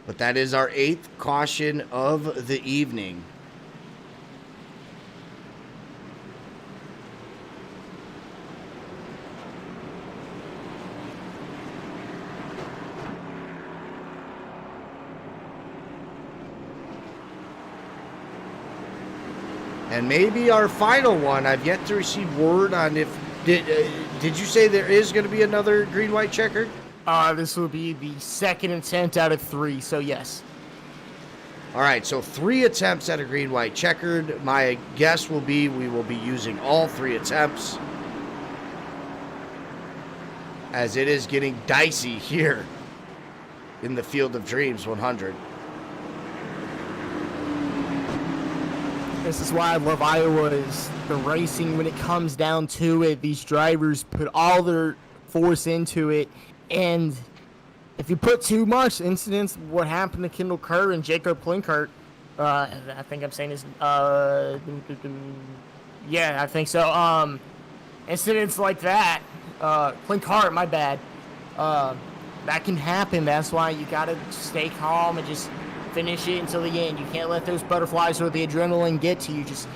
But that is our 8th caution of the evening. And maybe our final one. I've yet to receive word on if... Did you say there is going to be another green-white checker? This will be the 2nd attempt out of 3, so yes. All right, so 3 attempts at a green-white checkered. My guess will be we will be using all 3 attempts, as it is getting dicey here in the Field of Dreams 100. This is why I love Iowa, is the racing. When it comes down to it, these drivers put all their force into it. And if you put too much incidents, what happened to Kendall Kerr and Jacob Klinkert, I think I'm saying his, yeah, I think so. Incidents like that, Klinkert, my bad, that can happen. That's why you gotta stay calm and just finish it until the end. You can't let those butterflies or the adrenaline get to you. Just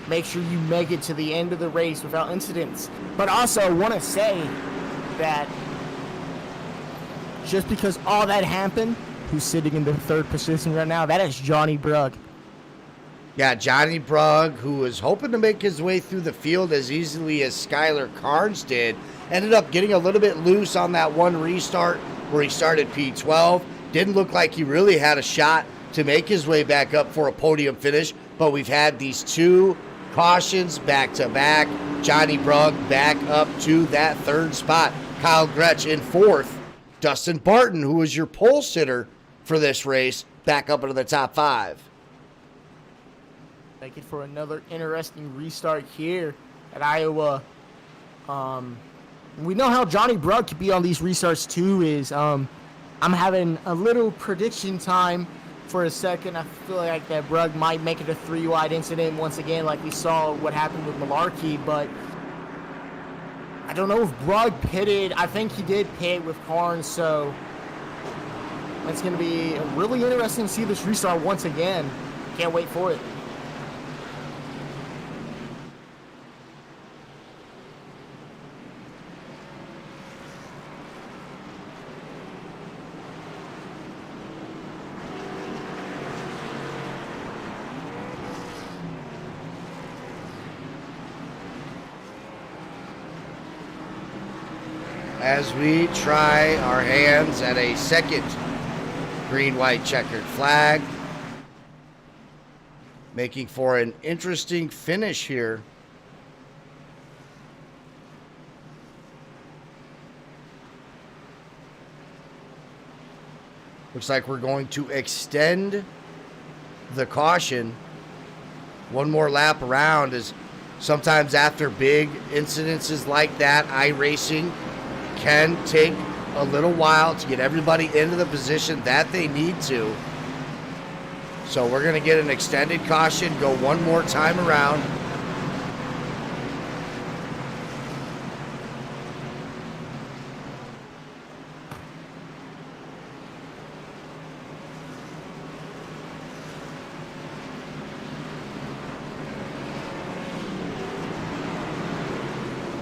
make sure you make it to the end of the race without incidents. But also, I want to say that just because all that happened, who's sitting in the 3rd position right now, that is Johnny Brugg. Yeah, Johnny Brugg, who was hoping to make his way through the field as easily as Skylar Carnes did, ended up getting a little bit loose on that one restart where he started P12. Didn't look like he really had a shot to make his way back up for a podium finish, but we've had these 2 cautions back to back. Johnny Brugg back up to that 3rd spot. Kyle Gretsch in 4th. Dustin Barton, who was your pole sitter for this race, back up into the top 5. Make it for another interesting restart here at Iowa. We know how Johnny Brugg could be on these restarts too. I'm having a little prediction time for a second. I feel like that Brugg might make it a 3-wide incident once again, like we saw what happened with Malarkey, but I don't know if Brugg pitted. I think he did pit with Carnes, so it's going to be really interesting to see this restart once again. Can't wait for it. as we try our hands at a second green-white checkered flag. Making for an interesting finish here. Looks like we're going to extend the caution one more lap around, as sometimes after big incidences like that, iRacing can take a little while to get everybody into the position that they need to. So we're going to get an extended caution, go one more time around.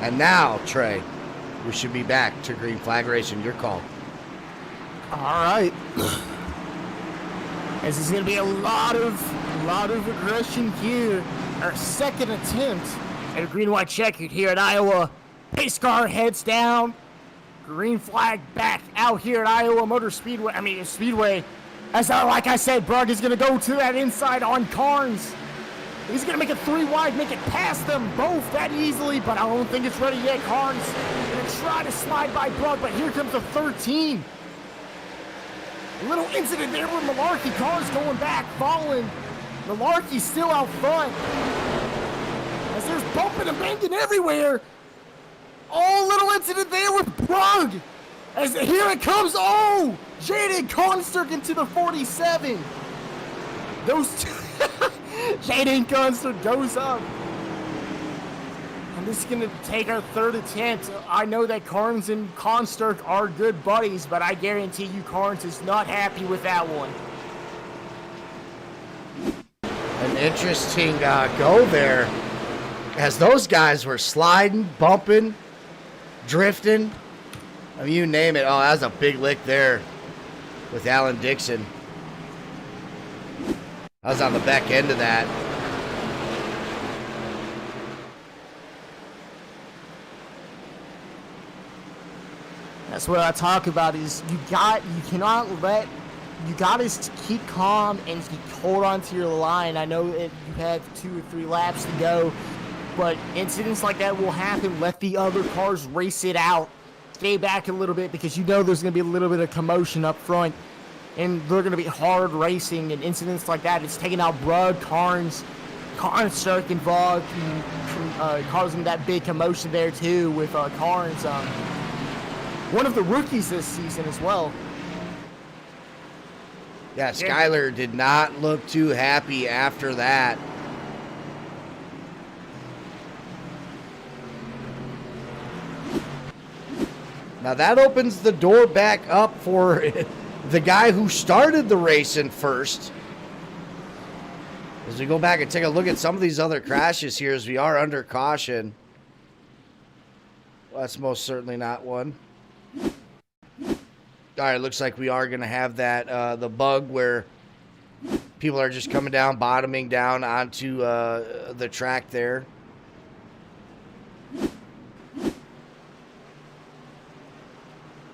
And now, Trey, we should be back to green flag racing. Your call. All right. This is going to be a lot of aggression here. Our second attempt at a green-white checkered here at Iowa. Pace car heads down. Green flag back out here at Iowa Motor Speedway. Speedway. As like I said, Brugg is going to go to that inside on Carnes. He's going to make it 3 wide, make it past them both that easily, but I don't think it's ready yet. Carnes going to try to slide by Brugg, but here comes the 13. A little incident there with Malarkey. Cars going back, falling. Malarkey still out front. As there's bumping and banging everywhere. Oh, little incident there with Brugg. As here it comes. Oh, Jaden Consterk into the 47. Those two. Jaden Consterk goes up. And this is going to take our third attempt. I know that Carnes and Consterk are good buddies, but I guarantee you Carnes is not happy with that one. An interesting go there, as those guys were sliding, bumping, drifting. I mean, you name it. Oh, that was a big lick there with Alan Dixon. I was on the back end of that. That's what I talk about is you gotta keep calm and hold on to your line. I know you have 2 or 3 laps to go, but incidents like that will happen. Let the other cars race it out. Stay back a little bit because you know there's going to be a little bit of commotion up front, and they're going to be hard racing, and incidents like that, it's taking out Brugg, Carnes involved, causing that big commotion there too with Carnes. One of the rookies this season as well. Yeah, Skyler did not look too happy after that. Now that opens the door back up for the guy who started the racing first. As we go back and take a look at some of these other crashes here, as we are under caution. Well, that's most certainly not one. All right, looks like we are going to have that, the bug where people are just coming down, bottoming down onto the track there.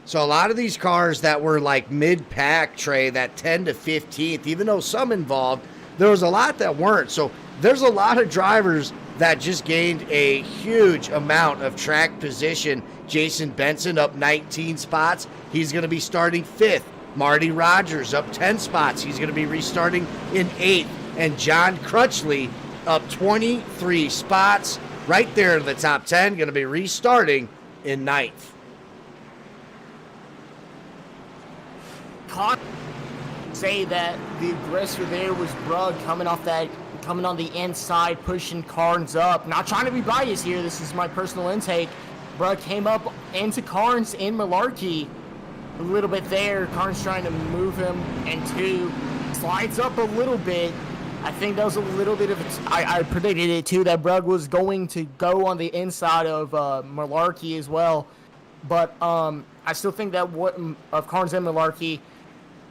So a lot of these cars that were like mid-pack, Trey, that 10 to 15th, even though some involved, there was a lot that weren't. So there's a lot of drivers that just gained a huge amount of track position. Jason Benson up 19 spots. He's going to be starting 5th. Marty Rogers up 10 spots. He's going to be restarting in 8th. And John Crutchley up 23 spots. Right there in the top 10. Going to be restarting in 9th. Say that the aggressor there was Brugg coming on the inside, pushing Carnes up. Not trying to be biased here. This is my personal intake. Brugg came up into Carnes and Malarkey a little bit there. Carnes trying to move him, and 2 slides up a little bit. I think that was a little bit of I predicted it too, that Brugg was going to go on the inside of Malarkey as well. But I still think that of Carnes and Malarkey.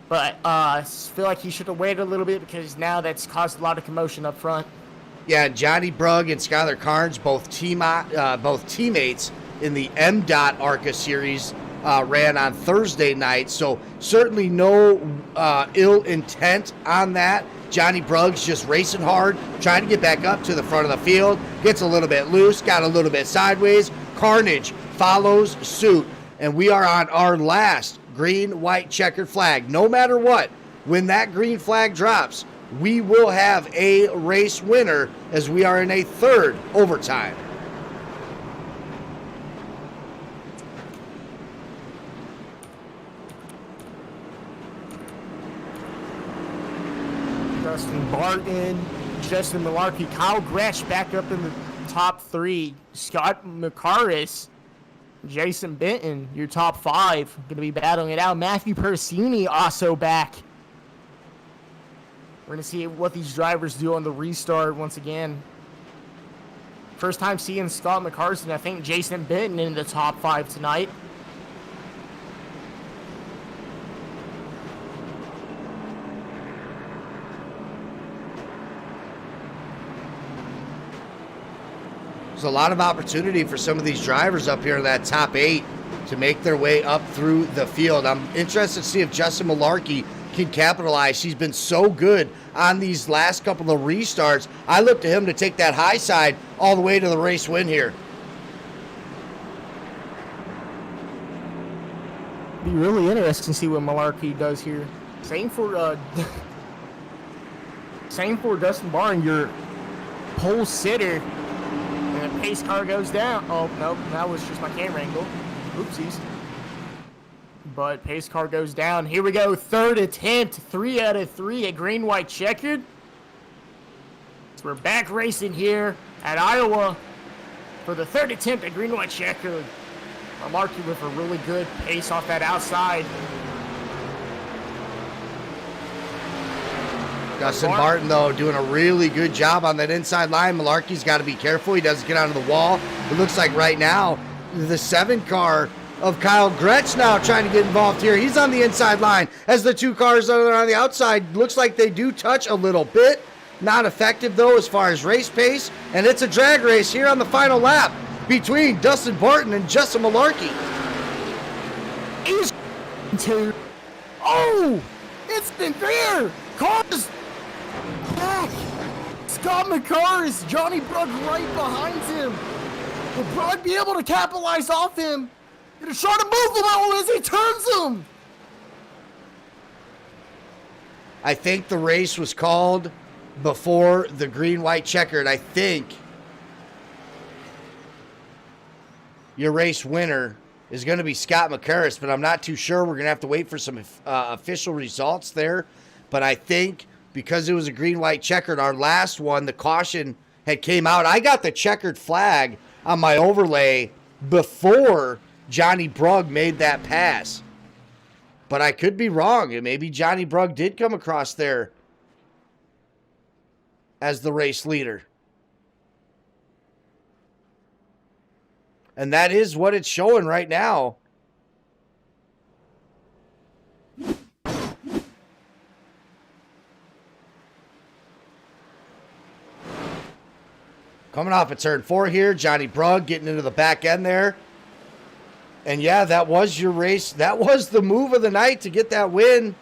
But I feel like he should have waited a little bit because now that's caused a lot of commotion up front. Yeah, Johnny Brugg and Skylar Carnes, both teammates in the MDOT ARCA series ran on Thursday night. So certainly no ill intent on that. Johnny Bruggs just racing hard, trying to get back up to the front of the field, gets a little bit loose, got a little bit sideways. Carnage follows suit, and we are on our last green, white, checkered flag. No matter what, when that green flag drops, we will have a race winner as we are in a third overtime. Dustin Barton, Justin Malarkey, Kyle Gretsch back up in the top 3. Scott McCarris, Jason Benton, your top 5. Going to be battling it out. Matthew Persini also back. We're going to see what these drivers do on the restart once again. First time seeing Scott McCarris and I think Jason Benton in the top 5 tonight. There's a lot of opportunity for some of these drivers up here in that top 8 to make their way up through the field. I'm interested to see if Justin Malarkey can capitalize. He's been so good on these last couple of restarts. I look to him to take that high side all the way to the race win here. Be really interesting to see what Malarkey does here. Same for Dustin Barton, your pole sitter. And the pace car goes down. Oh, no, that was just my camera angle. Oopsies. But pace car goes down. Here we go, third attempt, 3 out of 3 at green, white, checkered. So we're back racing here at Iowa for the third attempt at green, white, checkered. Malarkey with a really good pace off that outside. Dustin Barton, though, doing a really good job on that inside line. Malarkey's got to be careful. He doesn't get onto the wall. It looks like right now the 7 car of Kyle Gretsch now trying to get involved here. He's on the inside line as the 2 cars that are on the outside. Looks like they do touch a little bit. Not effective, though, as far as race pace. And it's a drag race here on the final lap between Dustin Barton and Justin Malarkey. He's to. Oh! It's been there! Cars back! Scott McCarris, Johnny Brugg right behind him. Will Brugg be able to capitalize off him? Gonna try to move him out as he turns him! I think the race was called before the green-white checkered. I think your race winner is going to be Scott McCarris, but I'm not too sure. We're going to have to wait for some official results there. But I think because it was a green-white checkered, our last one, the caution had came out. I got the checkered flag on my overlay before Johnny Brugg made that pass. But I could be wrong. And maybe Johnny Brugg did come across there as the race leader. And that is what it's showing right now. Coming off at turn 4 here, Johnny Brugg getting into the back end there. And yeah, that was your race. That was the move of the night to get that win.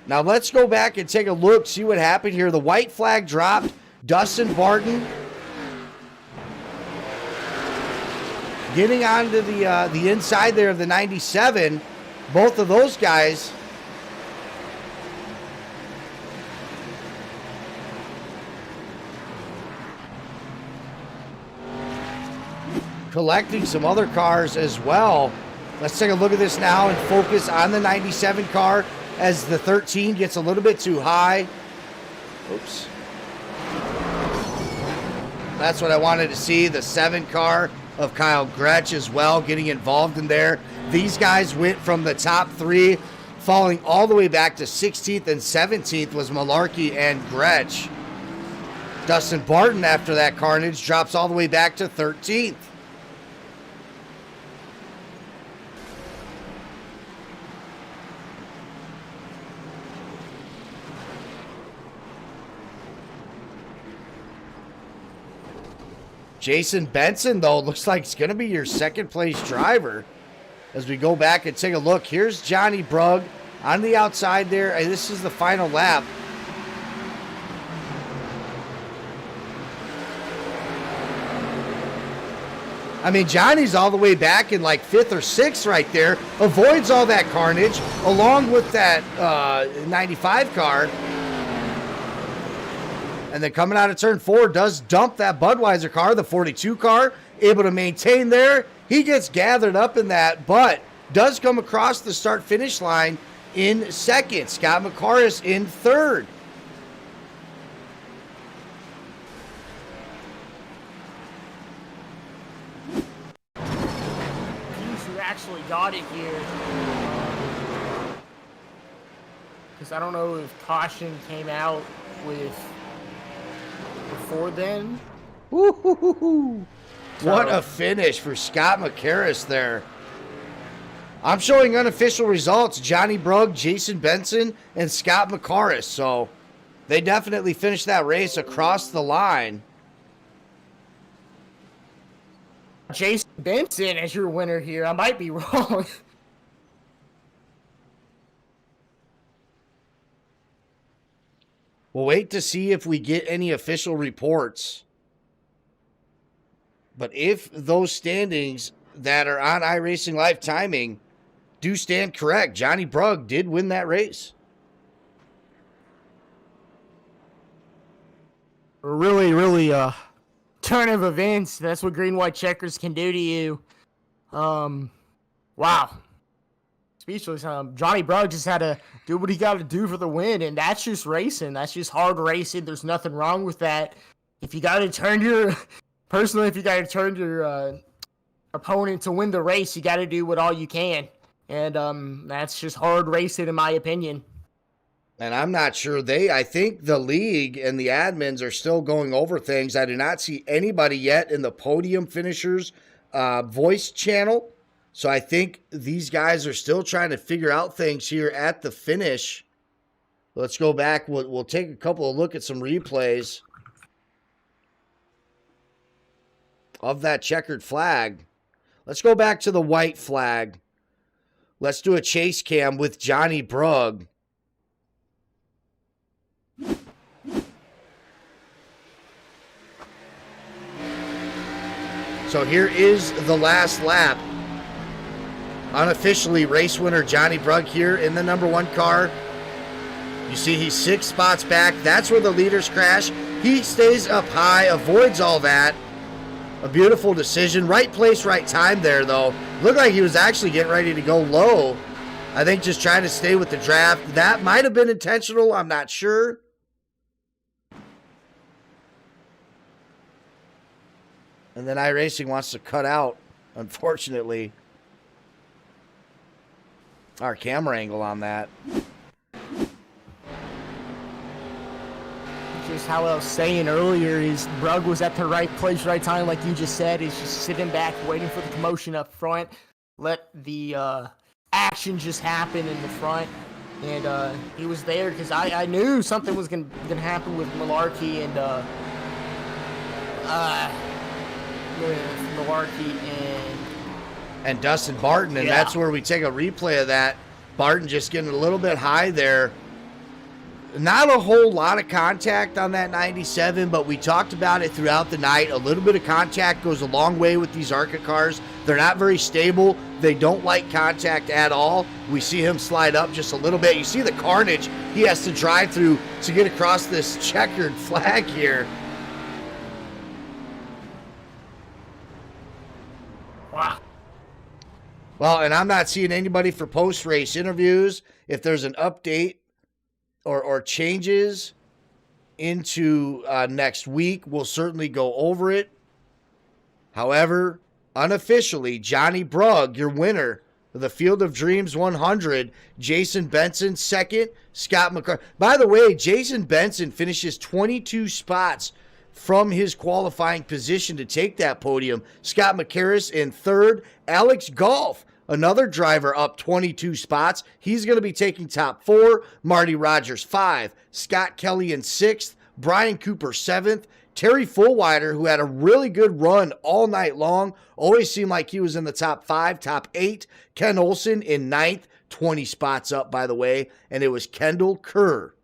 Now let's go back and take a look, see what happened here. The white flag dropped. Dustin Barton getting onto the inside there of the 97. Both of those guys collecting some other cars as well. Let's take a look at this now and focus on the 97 car as the 13 gets a little bit too high. Oops. That's what I wanted to see. The 7 car of Kyle Gretsch as well getting involved in there. These guys went from the top 3, falling all the way back to 16th and 17th was Malarkey and Gretsch. Dustin Barton, after that carnage, drops all the way back to 13th. Jason Benson, though, looks like it's going to be your second place driver. As we go back and take a look, here's Johnny Brugg on the outside there. And this is the final lap. I mean, Johnny's all the way back in like 5th or 6th right there. Avoids all that carnage along with that 95 car. And then coming out of turn 4, does dump that Budweiser car, the 42 car, able to maintain there. He gets gathered up in that, but does come across the start-finish line in 2nd. Scott McCarris in 3rd. Who actually got it here? Because I don't know if caution came out before then. Woo-hoo-hoo-hoo. What a finish for Scott McCarris there. I'm showing unofficial results. Johnny Brugg, Jason Benson, and Scott McCarris. So they definitely finished that race across the line. Jason Benson as your winner here. I might be wrong. We'll wait to see if we get any official reports. But if those standings that are on iRacing Live timing do stand correct, Johnny Brugg did win that race. Really, turn of events. That's what green white checkers can do to you. Wow. Speechless. Johnny Brugg just had to do what he got to do for the win, and that's just racing. That's just hard racing. There's nothing wrong with that. If you got to turn your opponent to win the race, you got to do what all you can, and that's just hard racing in my opinion. And I'm not sure I think the league and the admins are still going over things. I do not see anybody yet in the podium finishers voice channel. So I think these guys are still trying to figure out things here at the finish. Let's go back. We'll take a couple of look at some replays of that checkered flag. Let's go back to the white flag. Let's do a chase cam with Johnny Brugg. So here is the last lap. Unofficially, race winner Johnny Brugg here in the number 1 car. You see he's 6 spots back. That's where the leaders crash. He stays up high, avoids all that. A beautiful decision. Right place, right time there, though. Looked like he was actually getting ready to go low. I think just trying to stay with the draft. That might have been intentional. I'm not sure. And then iRacing wants to cut out, unfortunately, our camera angle on that. Just how I was saying earlier is Brugg was at the right place, right time, like you just said. He's just sitting back, waiting for the commotion up front. Let the action just happen in the front. And he was there because I knew something was gonna happen with Malarkey and Dustin Barton, and that's where we take a replay of that. Barton just getting a little bit high there. Not a whole lot of contact on that 97, but we talked about it throughout the night. A little bit of contact goes a long way with these ARCA cars. They're not very stable. They don't like contact at all. We see him slide up just a little bit. You see the carnage he has to drive through to get across this checkered flag here. wow. Well, and I'm not seeing anybody for post-race interviews. If there's an update or changes into next week, we'll certainly go over it. However, unofficially, Johnny Brugg, your winner of the Field of Dreams 100. Jason Benson, 2nd. Scott McCarthy. By the way, Jason Benson finishes 22 spots from his qualifying position to take that podium. Scott McCarris in 3rd. Alex Golf, another driver, up 22 spots. He's going to be taking top 4. Marty Rogers, 5. Scott Kelly in 6th. Brian Cooper, 7th. Terry Fullwider, who had a really good run all night long, always seemed like he was in the top 5, top 8. Ken Olsen in 9th, 20 spots up, by the way, and it was Kendall Kerr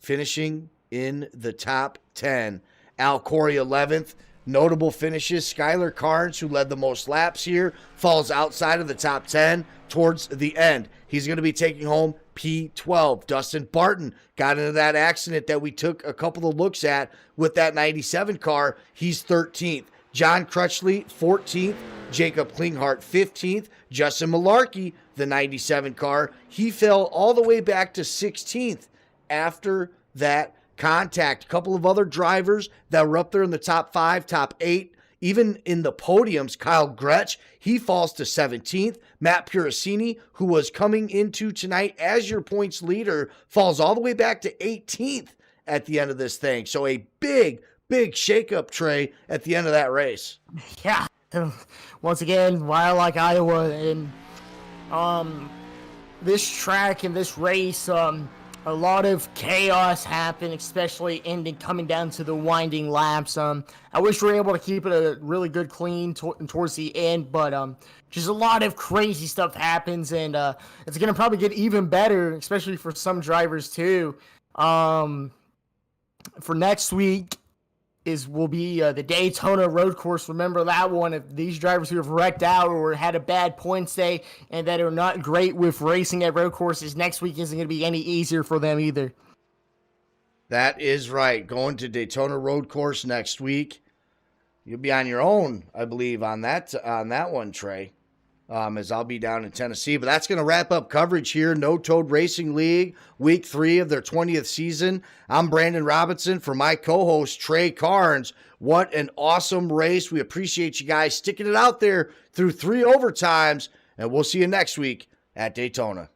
finishing in the top 10. Al Corey 11th. Notable finishes. Skylar Carnes, who led the most laps here, falls outside of the top 10 towards the end. He's going to be taking home P12. Dustin Barton got into that accident that we took a couple of looks at with that 97 car. He's 13th. John Crutchley, 14th. Jacob Klinghardt, 15th. Justin Malarkey, the 97 car, he fell all the way back to 16th after that contact. A couple of other drivers that were up there in the top 5, top 8, even in the podiums. Kyle Gretsch, he falls to 17th. Matt Puricini, who was coming into tonight as your points leader, falls all the way back to 18th at the end of this thing. So a big shakeup, Trey, at the end of that race. Yeah. Once again, why I like Iowa, and this track and this race, a lot of chaos happened, especially coming down to the winding laps. I wish we were able to keep it a really good clean towards the end, but just a lot of crazy stuff happens, and it's going to probably get even better, especially for some drivers too. For next week will be the Daytona road course. Remember that one. If these drivers who have wrecked out or had a bad points day and that are not great with racing at road courses, next week isn't going to be any easier for them either. That is right. Going to Daytona road course next week. You'll be on your own, I believe, on that one, Trey, as I'll be down in Tennessee. But that's going to wrap up coverage here. No Toad Racing League, week 3 of their 20th season. I'm Brandon Robinson for my co-host, Trey Carnes. What an awesome race. We appreciate you guys sticking it out there through 3 overtimes, and we'll see you next week at Daytona.